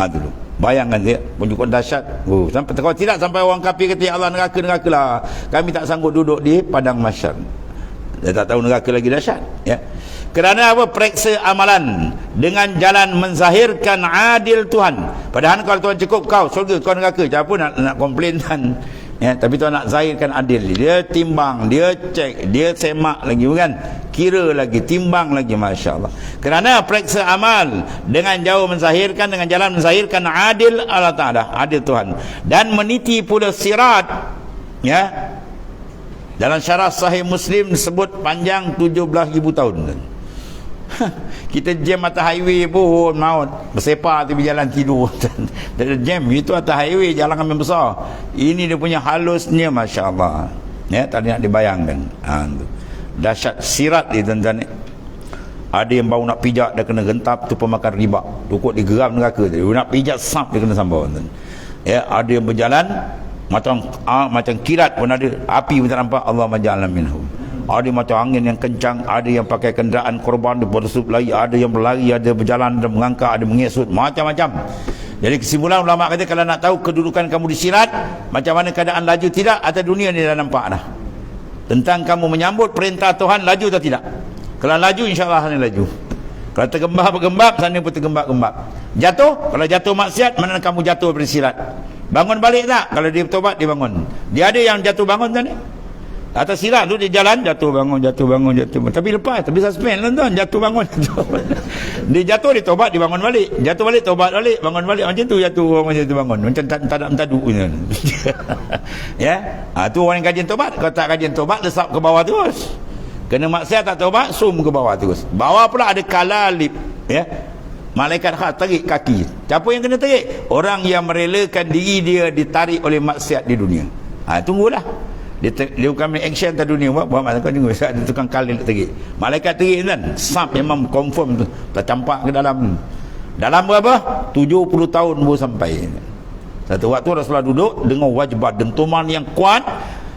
[SPEAKER 1] Dulu. Bayangkan dia pun dahsyat. Sampai kalau tidak, sampai orang kafir kata, ya Allah, neraka lah, kami tak sanggup duduk di padang mahsyar. Dia tak tahu neraka lagi dahsyat. Kerana apa? Periksa amalan dengan jalan menzahirkan adil Tuhan. Padahal kalau Tuhan cukup kau surga, kau neraka, siapa nak komplain kan? Ya, tapi tuan nak zahirkan adil, dia timbang, dia cek, dia semak lagi, bukan? Kira lagi, timbang lagi, masya-Allah. Kerana periksa amal dengan jauh menzahirkan, dengan jalan menzahirkan adil Allah Taala, adil Tuhan, dan meniti pula sirat. Ya, dalam syarah Sahih Muslim disebut panjang 17,000 tahun. Kita jam atas highway pun maut, bersepah tepi jalan tidur. Dari jam itu atas highway, jalan kami besar. Ini dia punya halusnya, masya-Allah. Ya, tadi nak dibayangkan. Dahsyat sirat ni tuan-tuan. Ada yang baru nak pijak dia kena gentap, tu pemakan riba. Tukuk digeram neraka dia. Nak pijak sap dia kena sambal, tuan. Ya, ada yang berjalan macam kirat pun ada, api pun tak nampak. Allah maja'alna minhum. Ada macam angin yang kencang, ada yang pakai kenderaan korban, dia bersup lari, ada yang berlari, ada berjalan, ada mengangkat, ada mengesut, macam-macam. Jadi kesimpulan ulama kata, kalau nak tahu kedudukan kamu di sirat, macam mana keadaan laju tidak, atas dunia ni dah nampak dah. Tentang kamu menyambut perintah Tuhan, laju atau tidak. Kalau laju, insyaAllah sana laju. Kalau tergembab-gembab, sana pun tergembab-gembab. Jatuh, kalau jatuh maksiat, mana kamu jatuh dari sirat. Bangun balik tak? Kalau dia bertobat, dia bangun. Dia ada yang jatuh bangun tadi. Atas sirat tu dia jalan, jatuh bangun, jatuh bangun, jatuh bangun. Tapi lepas, tapi suspend lah tuan, jatuh bangun. Dia jatuh, dia tobat, dia bangun balik. Jatuh balik, tobat balik, bangun balik. Macam tu jatuh bangun, jatuh bangun. Macam tak ada mentaduk. Ya, tu orang yang kajian tobat. Kalau tak kajian tobat, lesap ke bawah terus. Kena maksiat tak tobat, sum ke bawah terus. Bawah pula ada kalalib. Ya, malaikat tarik kaki. Siapa yang kena tarik? Orang yang merelakan diri dia ditarik oleh maksiat di dunia. Tunggulah. Dia bukan main action atas dunia. Buat masa kau tengok, ada tukang kalil tarik. Malaikat tarik kan, sap memang confirm tu, tercampak ke dalam. Dalam berapa? 70 tahun baru sampai. Satu waktu Rasulullah duduk dengan wajibat dentuman yang kuat.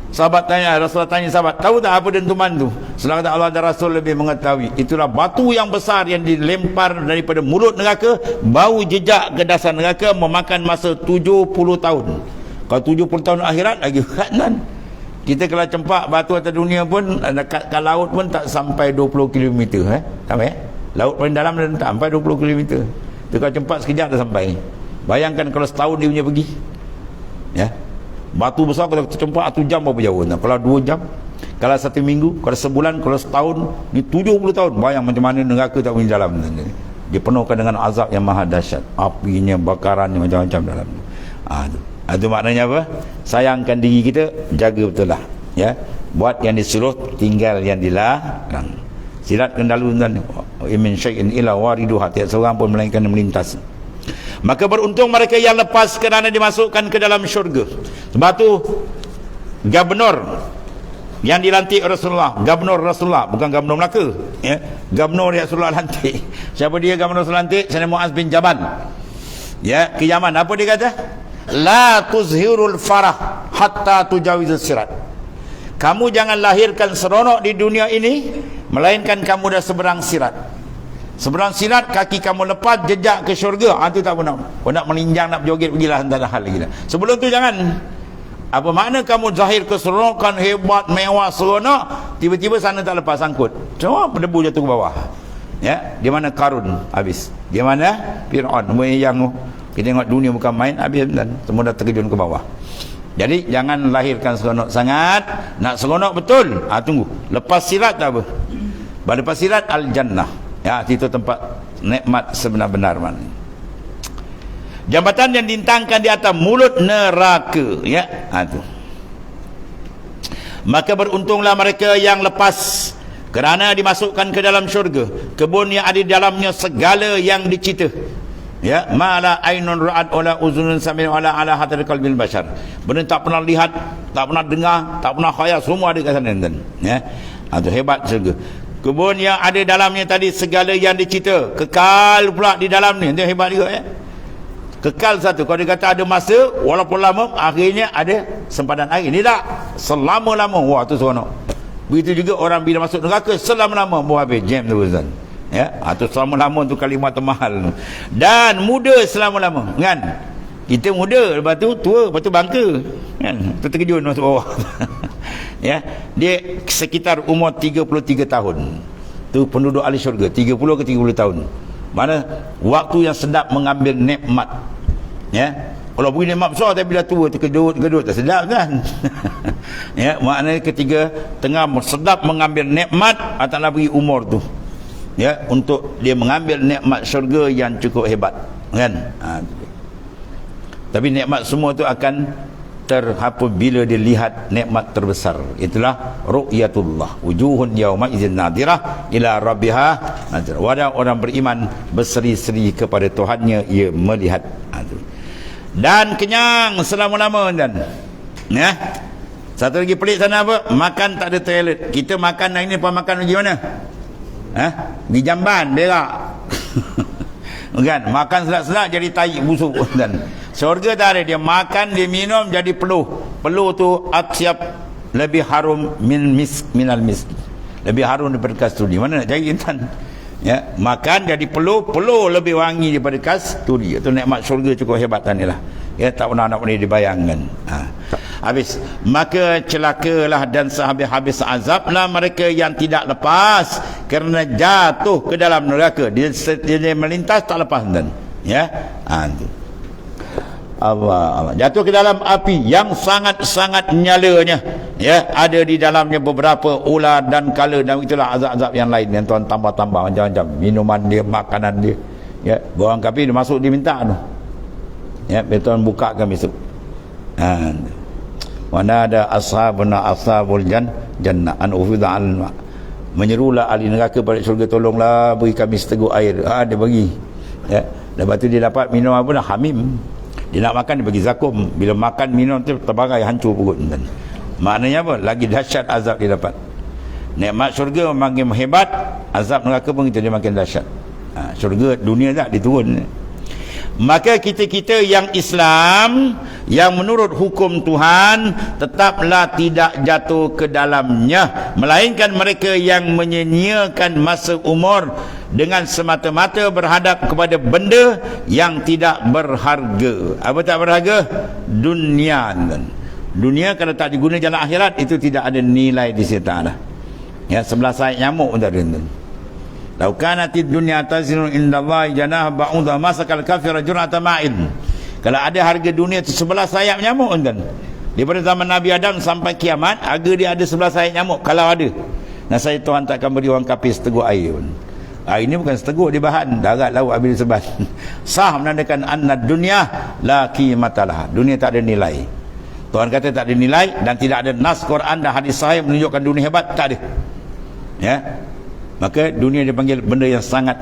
[SPEAKER 1] Sahabat tanya, Rasulullah tanya sahabat, tahu tak apa dentuman tu? Rasulullah kata, Allah dan Rasul lebih mengetahui. Itulah batu yang besar yang dilempar daripada mulut neraka, bau jejak ke dasar neraka, memakan masa 70 tahun. Kalau 70 tahun akhirat lagi berat kan? Kita kalau cempak batu atas dunia pun, dekat ke laut pun tak sampai 20 km. Sampai? Laut paling dalam dan tak sampai 20 km. Itu kalau cempak sekejap dah sampai. Bayangkan kalau setahun dia punya pergi. Ya. Batu besar kalau tercempak 1 jam berapa jauh? Kalau 2 jam, kalau 1 minggu, kalau sebulan, kalau setahun, ni 70 tahun. Bayang macam mana neraka tak punya dalam. Dipenuhkan dengan azab yang maha dahsyat. Apinya, bakarannya, macam-macam dalam. Itu maknanya apa? Sayangkan diri kita, jaga betul lah. Ya, buat yang disuruh, tinggal yang dilarang. Sirat kendalu dan min syai'in illa wariduha, tiada seorang pun melainkan melintas. Maka beruntung mereka yang lepas kerana dimasukkan ke dalam syurga. Sebab tu gubernur yang dilantik Rasulullah, gubernur Rasulullah, bukan gubernur Melaka, ya, gubernur yang Rasulullah lantik. Siapa dia gubernur Rasulullah lantik? Sayyidina Muaz bin Jabal. Ya, ke Yaman. Apa dia kata? La tuzhirul farah hatta tujawizus sirat. Kamu jangan lahirkan seronok di dunia ini melainkan kamu dah seberang sirat. Seberang sirat, kaki kamu lepas jejak ke syurga. Itu tak pernah. Kau nak melinjang, nak berjoget, pergilah antara hal lagi dah. Sebelum tu jangan. Apa makna kamu zahir keseronokan, hebat, mewah, seronok, tiba-tiba sana tak lepas, sangkut. Semua berdebu jatuh ke bawah. Ya, di mana Karun habis. Di mana Fir'aun, yang kita tengok dunia bukan main, habis dan semua dah terjun ke bawah. Jadi jangan lahirkan seronok sangat. Nak seronok betul, tunggu. Lepas sirat tak apa. Lepas sirat al-jannah. Ya, itu tempat nikmat sebenar-benar mana. Jambatan yang dintangkan di atas mulut neraka, ya. Itu. Maka beruntunglah mereka yang lepas kerana dimasukkan ke dalam syurga. Kebun yang ada di dalamnya segala yang dicita. Ya, mala ainun ra'at wala uzunun sami'at wala ala hatar qalbil bashar. Benda tak pernah lihat, tak pernah dengar, tak pernah khayal, semua ada kat sana. Ya. Itu hebat syurga. Kebun yang ada dalamnya tadi segala yang dicita, kekal pula di dalam ni. Itu hebat juga, ya. Kekal satu. Kalau dia kata ada masa, walaupun lama, akhirnya ada sempadan air. Ini tak selama-lama. Wah, tu seronok. Begitu juga orang bila masuk neraka, selama-lama mau habis jam tu, Ustaz. Ya, atau selama-lama tu kalimah termahal. Dan muda selama-lama, kan? Kita muda, lepas tu tua, lepas tu bangka, kan? Terkejut masuk bawah. Ya, dia sekitar umur 33 tahun. Tu penduduk ahli syurga, 30 ke 30 tahun. Mana waktu yang sedap mengambil nikmat. Ya. Kalau beri nikmat besar tapi bila tua terkedut tak sedap kan. Ya, maknanya ketika tengah sedap mengambil nikmat, Allah Taala beri umur tu. Ya, untuk dia mengambil nikmat syurga yang cukup hebat, kan? Tapi nikmat semua tu akan terhapus bila dia lihat nikmat terbesar. Itulah ru'yatullah. Wujuhun yauma idzin nadirah ila rabbiha nadirah. Wadah orang beriman berseri-seri kepada Tuhannya, ia melihat. Dan kenyang selama-lama dan. Ya. Satu lagi pelik sana apa? Makan tak ada toilet. Kita makan hari ni apa makan pergi mana? Di jamban berak. Kan? Makan sedap-sedap jadi tai busuk dan syurga tak ada, dia makan, dia minum jadi peluh. Peluh tu atyab, lebih harum minal misk. Lebih harum daripada kasturi. Mana nak cari intan? Ya, makan jadi peluh, peluh lebih wangi daripada kasturi. Itu nikmat syurga cukup hebat tanilah. Ya, tak pernah nak boleh dibayangkan. Habis, maka celakalah dan sehabis-habis azablah mereka yang tidak lepas kerana jatuh ke dalam neraka. Dia melintas tak lepas dan. Ya, itu. Allah jatuh ke dalam api yang sangat-sangat nyalanya. Ya, ada di dalamnya beberapa ular dan kala, dan itulah azab-azab yang lain yang Tuhan tambah-tambah macam-macam, minuman dia, makanan dia. Ya, orang kafir dia masuk dia minta tu. Ya, Tuhan bukakan besok. Mana ada ashabul jannah an ufidha al ma. Menyerulah ahli neraka balik syurga, tolonglah beri kami seteguk air. Dia bagi. Ya, lepas tu dia dapat minum apa dah, hamim. Dia nak makan dia bagi zakum. Bila makan minum tu terbagai hancur perut. Maknanya apa? Lagi dahsyat azab dia dapat. Nikmat syurga makin hebat, azab neraka pun dia makin dahsyat. Syurga dunia tak diturun. Maka kita-kita yang Islam, yang menurut hukum Tuhan, tetaplah tidak jatuh ke dalamnya, melainkan mereka yang menyia-nyiakan masa umur dengan semata-mata berhadap kepada benda yang tidak berharga. Apa tak berharga? Dunia. Dunia kalau tak diguna jalan akhirat, itu tidak ada nilai di situ dah. Ya, 11 ayat nyamuk tak ada. Lau kanatid dunya tazinu indallahi janah ba'udha masakal kafira jur'ata ma'in. Kalau ada harga dunia tu 11 sayap nyamuk kan. Daripada zaman Nabi Adam sampai kiamat, harga dia ada 11 sayap nyamuk kalau ada. Nasib Tuhan tak akan beri orang kafir seteguk air pun. Ini bukan seteguk, dia bahan darat laut habis sebat. Sah menandakan anna dunya la qimatalah. Dunia tak ada nilai. Tuhan kata tak ada nilai, dan tidak ada nas Quran dan hadis sahih menunjukkan dunia hebat, tak ada. Ya. Maka dunia dipanggil benda yang sangat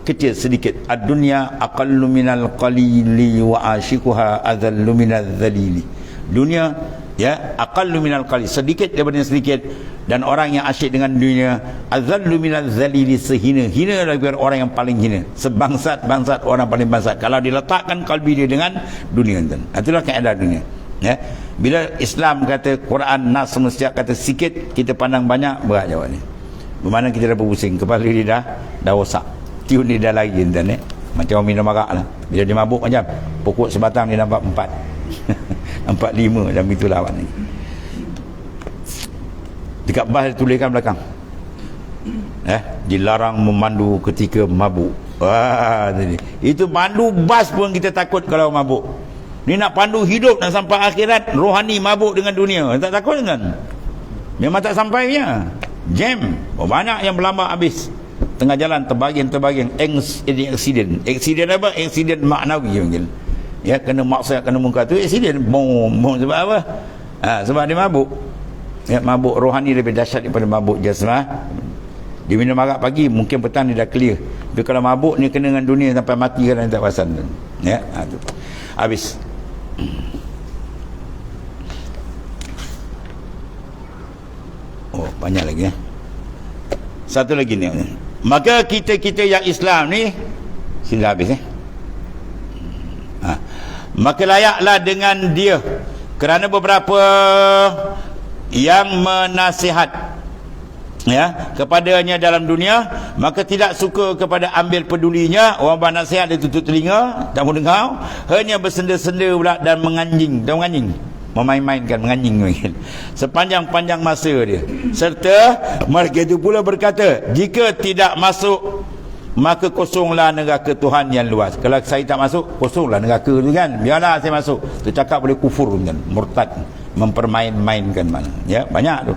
[SPEAKER 1] kecil, sedikit. Ad-dunya aqallu minal qalili wa ashikuha adhallu minal dhalili. Dunia, ya, aqallu minal qalil, sedikit daripada yang sedikit, dan orang yang asyik dengan dunia adhallu minal dhalili, sehina-hina daripada orang yang paling hina, sebangsat-bangsat orang paling bangsat kalau diletakkan kalbi dia dengan dunia. Itulah kaedah dunia. Ya. Bila Islam kata, Quran nas semua setiap kata sikit, kita pandang banyak, berat jawabnya. Bermakna kita dah berpusing, kepala dia dah rosak, tiun dia dah lari macam orang minum arak lah. Bila dia mabuk macam pokok sebatang dia nampak 4 nampak 5, dan itulah awak ni. Dekat bas dia tuliskan belakang, dilarang memandu ketika mabuk. Itu pandu bas pun kita takut kalau mabuk. Ni nak pandu hidup nak sampai akhirat, rohani mabuk dengan dunia, tak takut kan? Memang tak sampainya. Jam, banyak yang berlambak habis tengah jalan, terbagian accident apa? Accident maknawi mungkin. Ya, kena maksiat, kena munkar tu accident. Bom sebab apa? Sebab dia mabuk. Ya, mabuk rohani lebih dahsyat daripada mabuk jasmani. Dia minum arak pagi, mungkin petang dia dah clear. Tapi kalau mabuk ni kena dengan dunia sampai mati kan, tak perasan. Ya, tu. Habis. Banyak lagi. Satu lagi ni. Maka kita yang Islam ni, sila habis maka layaklah dengan dia, kerana beberapa yang menasihat kepadanya dalam dunia, maka tidak suka kepada ambil pedulinya. Orang bernasihat dia tutup telinga, tak mau dengar, hanya bersenda-senda pula dan menganjing, memain-mainkan, menganjing sepanjang-panjang masa dia. Serta mereka itu pula berkata, jika tidak masuk maka kosonglah neraka Tuhan yang luas. Kalau saya tak masuk, kosonglah neraka tu kan, biarlah saya masuk. Tu cakap boleh kufur kan, murtad, mempermain-mainkan mana, ya, banyak tu.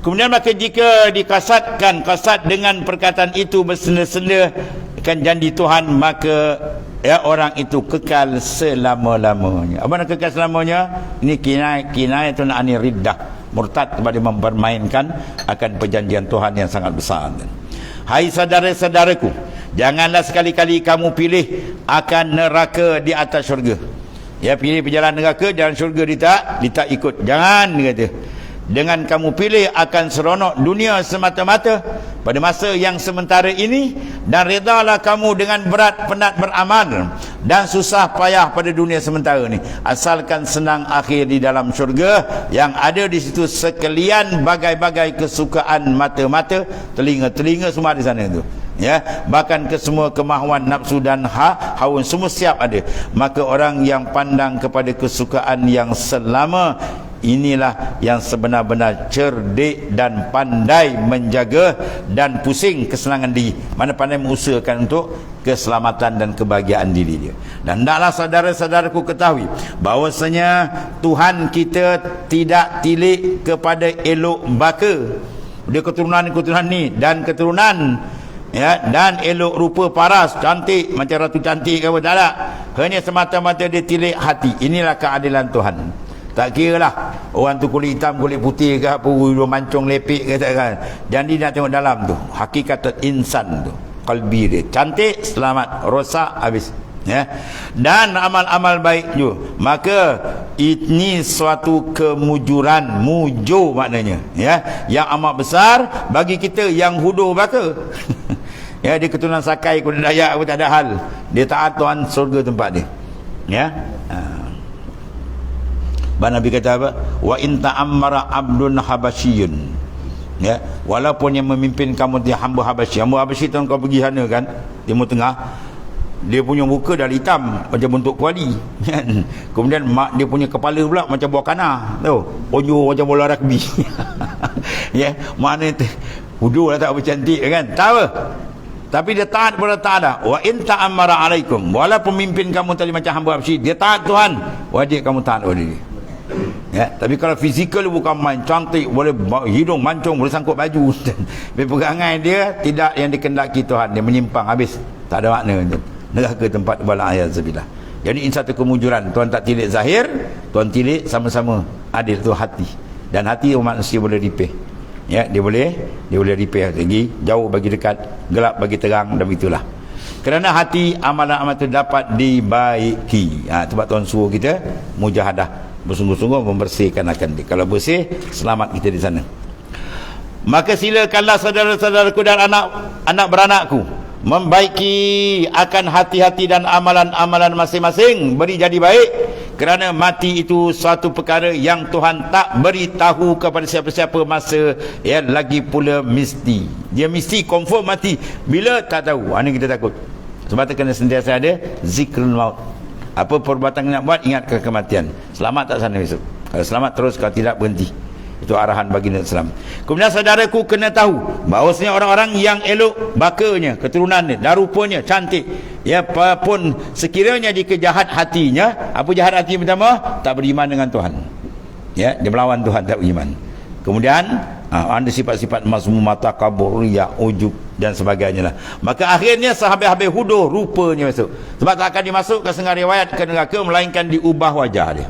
[SPEAKER 1] Kemudian maka jika dikasatkan kasat dengan perkataan itu bersenda-senda kan janji Tuhan, maka ya orang itu kekal selama-lamanya. Apa nak kekal selamanya? Ini kinayatun anir riddah, murtad kepada mempermainkan akan perjanjian Tuhan yang sangat besar. Hai saudara-saudaraku, janganlah sekali-kali kamu pilih akan neraka di atas syurga. Ya, pilih perjalanan neraka, jalan syurga dia tak ikut. Jangan, dia kata. Dengan kamu pilih akan seronok dunia semata-mata pada masa yang sementara ini, dan redalah kamu dengan berat penat beramal dan susah payah pada dunia sementara ni, asalkan senang akhir di dalam syurga yang ada di situ sekalian bagai-bagai kesukaan mata-mata, telinga-telinga semua di sana tu, ya, bahkan ke semua kemahuan nafsu dan hawa semua siap ada. Maka orang yang pandang kepada kesukaan yang selama inilah yang sebenar-benar cerdik dan pandai menjaga dan pusing kesenangan diri, mana pandai mengusahakan untuk keselamatan dan kebahagiaan diri dia. Dan hendaklah saudara-saudaraku ketahui bahawasanya Tuhan kita tidak tilik kepada elok baka, dia keturunan ni dan keturunan, ya, dan elok rupa paras, cantik macam ratu cantik ke apa, tak ada. Hanya semata-mata dia tilik hati. Inilah keadilan Tuhan. Tak kira lah orang tu kulit hitam, kulit putih ke apa, hidung mancung lepek ke tak kan. Jadi nak tengok dalam tu, hakikat insan tu, kalbi dia cantik, selamat, rosak, habis, ya. Dan amal-amal baik juga. Maka ini suatu kemujuran, mujur maknanya, ya, yang amat besar bagi kita yang hudur baka. Ya, dia keturunan Sakai, keturunan Dayak, tak ada hal, dia taat Tuhan, surga tempat dia, ya. Nabi kata apa? Wa in ta'ammara abdun habasyiyun, ya, walaupun yang memimpin kamu dia hamba Habasyi. Hamba Habasyi tu kau pergi sana kan, Timur Tengah, dia punya muka dah hitam macam bentuk kuali, kan. Kemudian mak dia punya kepala pula macam buah kanah, tahu, onyo macam bola rugby. Ya, mana tu hudur lah tak bercantik kan, tahu. Tapi dia taat kepada ta'ala. Wa in ta'ammara alaikum, walaupun pemimpin kamu tadi macam hamba Habasyi, dia taat Tuhan, wajib kamu taat kepada dia. Ya, tapi kalau fizikal bukan main, cantik, boleh hidung mancung, boleh sangkut baju, pegangan dia tidak yang dikendaki Tuhan, dia menyimpang, habis, tak ada makna tu. Neraka tempat bala ayat zabilah. Jadi ini satu kemujuran. Tuhan tak tilik zahir, Tuhan tilik sama-sama adil tu hati. Dan hati manusia boleh repair. Ya, dia boleh repair lagi, jauh bagi dekat, gelap bagi terang, dan begitulah. Kerana hati amalan-amalan itu dapat dibaiki. Sebab Tuhan suruh kita mujahadah, bersungguh-sungguh membersihkan akan dia. Kalau bersih, selamat kita di sana. Maka silakanlah saudara-saudaraku dan anak beranakku membaiki akan hati-hati dan amalan-amalan masing-masing, beri jadi baik, kerana mati itu suatu perkara yang Tuhan tak beritahu kepada siapa-siapa masa, ya, lagi pula mesti. Dia mesti confirm mati, bila tak tahu. Ini kita takut. Sebab tu kena sentiasa ada zikrul maut. Apa perbuatan nak buat, ingat ke kematian. Selamat tak sana besok. Kalau selamat terus, kalau tidak berhenti. Itu arahan baginda Islam. Kemudian saudaraku kena tahu bahawasanya orang-orang yang elok bakanya, keturunannya dan rupanya cantik, ya, apapun sekiranya dikejahat hatinya. Apa jahat hati pertama? Tak beriman dengan Tuhan. Ya, dia melawan Tuhan, tak beriman. Kemudian ada sifat-sifat mazmumah, takabur, riya, ujub dan sebagainya lah. Maka akhirnya sahabat-sahabat hudur rupanya masuk. Sebab tak akan dimasukkan setengah riwayat ke neraka melainkan diubah wajah dia.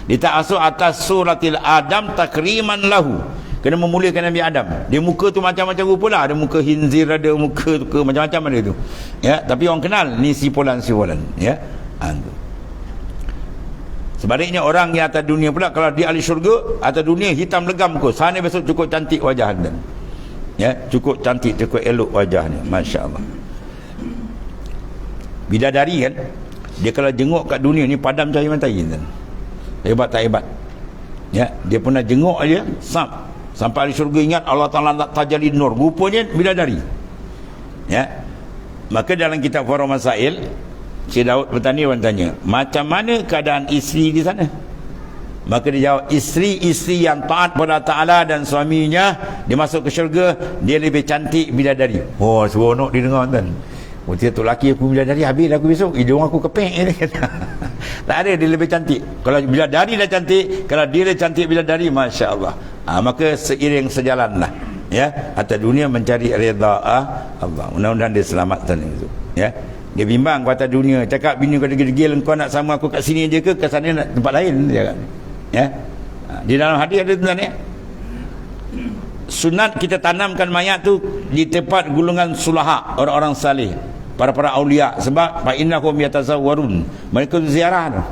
[SPEAKER 1] Dia tak masuk atas suratil Adam takriman lahu, kena memuliakan Nabi Adam. Dia muka tu macam-macam rupa lah. Ada muka hinzir, ada muka tu macam-macam ada tu. Ya, tapi orang kenal ni sipulan-sipulan, ya. Sebaliknya orang yang atas dunia pula, kalau di ahli syurga, atas dunia hitam legam kot, sana besok cukup cantik wajah dia. Ya, cukup cantik, cukup elok wajahnya, masya-Allah. Bidadari kan, dia kalau jenguk kat dunia ni padam cahaya matahari kan. Hebat tak hebat? Ya, dia pernah jenguk aja sampai ahli syurga ingat Allah Taala nak tajalli nur, rupanya bidadari. Ya. Maka dalam kitab Farah Masail, Syekh Daud Bertani orang tanya, macam mana keadaan isteri di sana? Maka dia jawab, isteri-isteri yang taat pada Ta'ala dan suaminya dia masuk ke syurga, dia lebih cantik bidadari. Oh, seronok dia dengar tuan. Oh, dia tu laki aku bidadari, habis aku besok hidung aku kepek ni. Tak ada, dia lebih cantik. Kalau bidadari dah cantik, kalau dia dah cantik bidadari, Masya Allah. Maka seiring sejalanlah, ya, atas dunia mencari redha Allah. Mudah-mudahan dia selamat tuan itu, ya. Dia bimbang kata dunia, cakap bini kau degil-degil, kau nak sama aku kat sini je ke sana nak tempat lain, dia cakap. Ya. Di dalam hadis ada tuan ya. Sunat kita tanamkan mayat tu di tempat gulungan sulaha, orang-orang saleh, para-para aulia, sebab fa innahum yatazawwarun. Mereka ziarah tu.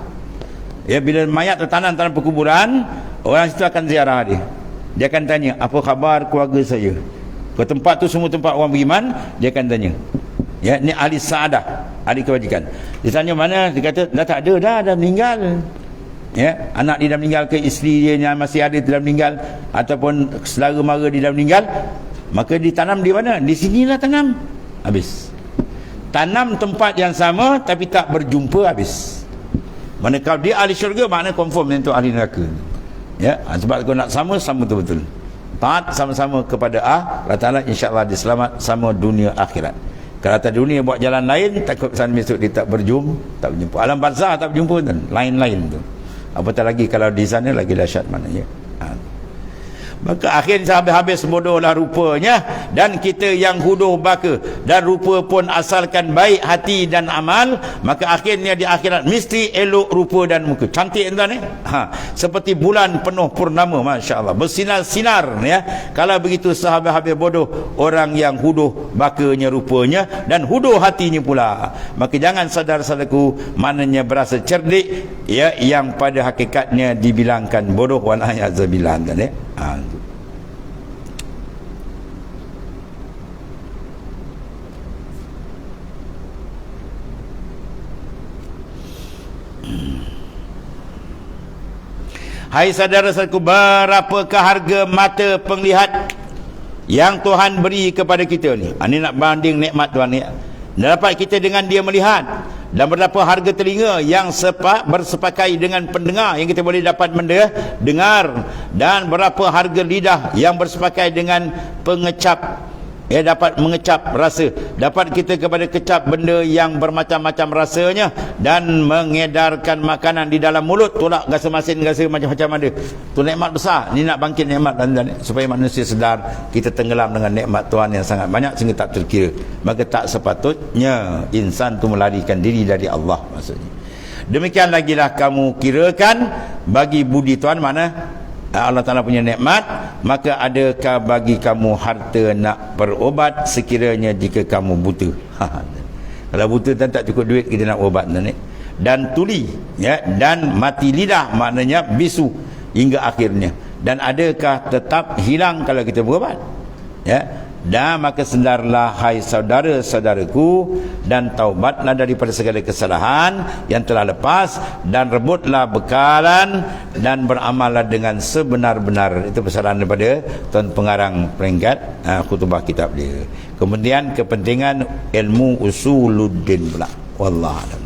[SPEAKER 1] Ya, bila mayat tertanam dalam perkuburan, orang situ akan ziarah dia. Dia akan tanya, apa khabar keluarga saya? Ke tempat tu semua tempat orang beriman, dia akan tanya. Ya, ni ahli saadah, ahli kebajikan. Dia tanya mana? Dia kata dah tak ada, dah meninggal. Ya, anak dia dah meninggal ke, isteri dia yang masih ada dah meninggal, ataupun saudara mara dia dah meninggal, maka ditanam di mana? Di sinilah tanam. Habis. Tanam tempat yang sama tapi tak berjumpa, habis. Mana kalau dia ahli syurga, makna confirm untuk ahli neraka. Ya, sebab kau nak sama betul-betul. Taat sama-sama kepada Allah Ta'ala, insya-Allah dia selamat sama dunia akhirat. Kalau atas dunia buat jalan lain, takut sana besok dia tak berjumpa. Alam barzah tak berjumpa tu, lain-lain tu. Apatah lagi kalau di sana lagi dahsyat maknanya. Maka akhirnya habis bodohlah rupanya, dan kita yang huduh baka dan rupa pun asalkan baik hati dan amal, maka akhirnya di akhirat mesti elok rupa dan muka. Cantik tuan seperti bulan penuh purnama, masya-Allah, bersinar-sinar ya. Kalau begitu sahabat-sahabat bodoh orang yang huduh bakanya rupanya dan huduh hatinya pula. Maka jangan saudara-saudaraku, maknanya berasa cerdik ya, yang pada hakikatnya dibilangkan bodoh, wal a'yazubillah ya. Hai saudara-saudaraku, berapakah harga mata penglihat yang Tuhan beri kepada kita ni? Ini nak banding nikmat Tuhan ni. Dapat kita dengan dia melihat, dan berapa harga telinga yang bersepakai dengan pendengar yang kita boleh dapat mendengar, dan berapa harga lidah yang bersepakai dengan pengecap, dapat mengecap rasa. Dapat kita kepada kecap benda yang bermacam-macam rasanya, dan mengedarkan makanan di dalam mulut, tolak rasa masin, rasa macam-macam ada. Tu nikmat besar. Ni nak bangkit nikmat supaya manusia sedar kita tenggelam dengan nikmat Tuhan yang sangat banyak sehingga tak terkira. Maka tak sepatutnya insan tu melarikan diri dari Allah, maksudnya. Demikian lagi lah kamu kirakan bagi budi Tuhan, mana Allah Ta'ala punya nikmat, maka adakah bagi kamu harta nak berobat sekiranya jika kamu buta? Kalau buta tak cukup duit kita nak berobat, dan tuli ya, dan mati lidah, maknanya bisu hingga akhirnya. Dan adakah tetap hilang kalau kita berobat? Ya. Dan maka sendarlah hai saudara-saudaraku, dan taubatlah daripada segala kesalahan yang telah lepas, dan rebutlah bekalan, dan beramallah dengan sebenar-benar. Itu pesanan daripada Tuan Pengarang peringkat khutbah kitab dia. Kemudian kepentingan ilmu usuluddin pula. Wallahu a'lam.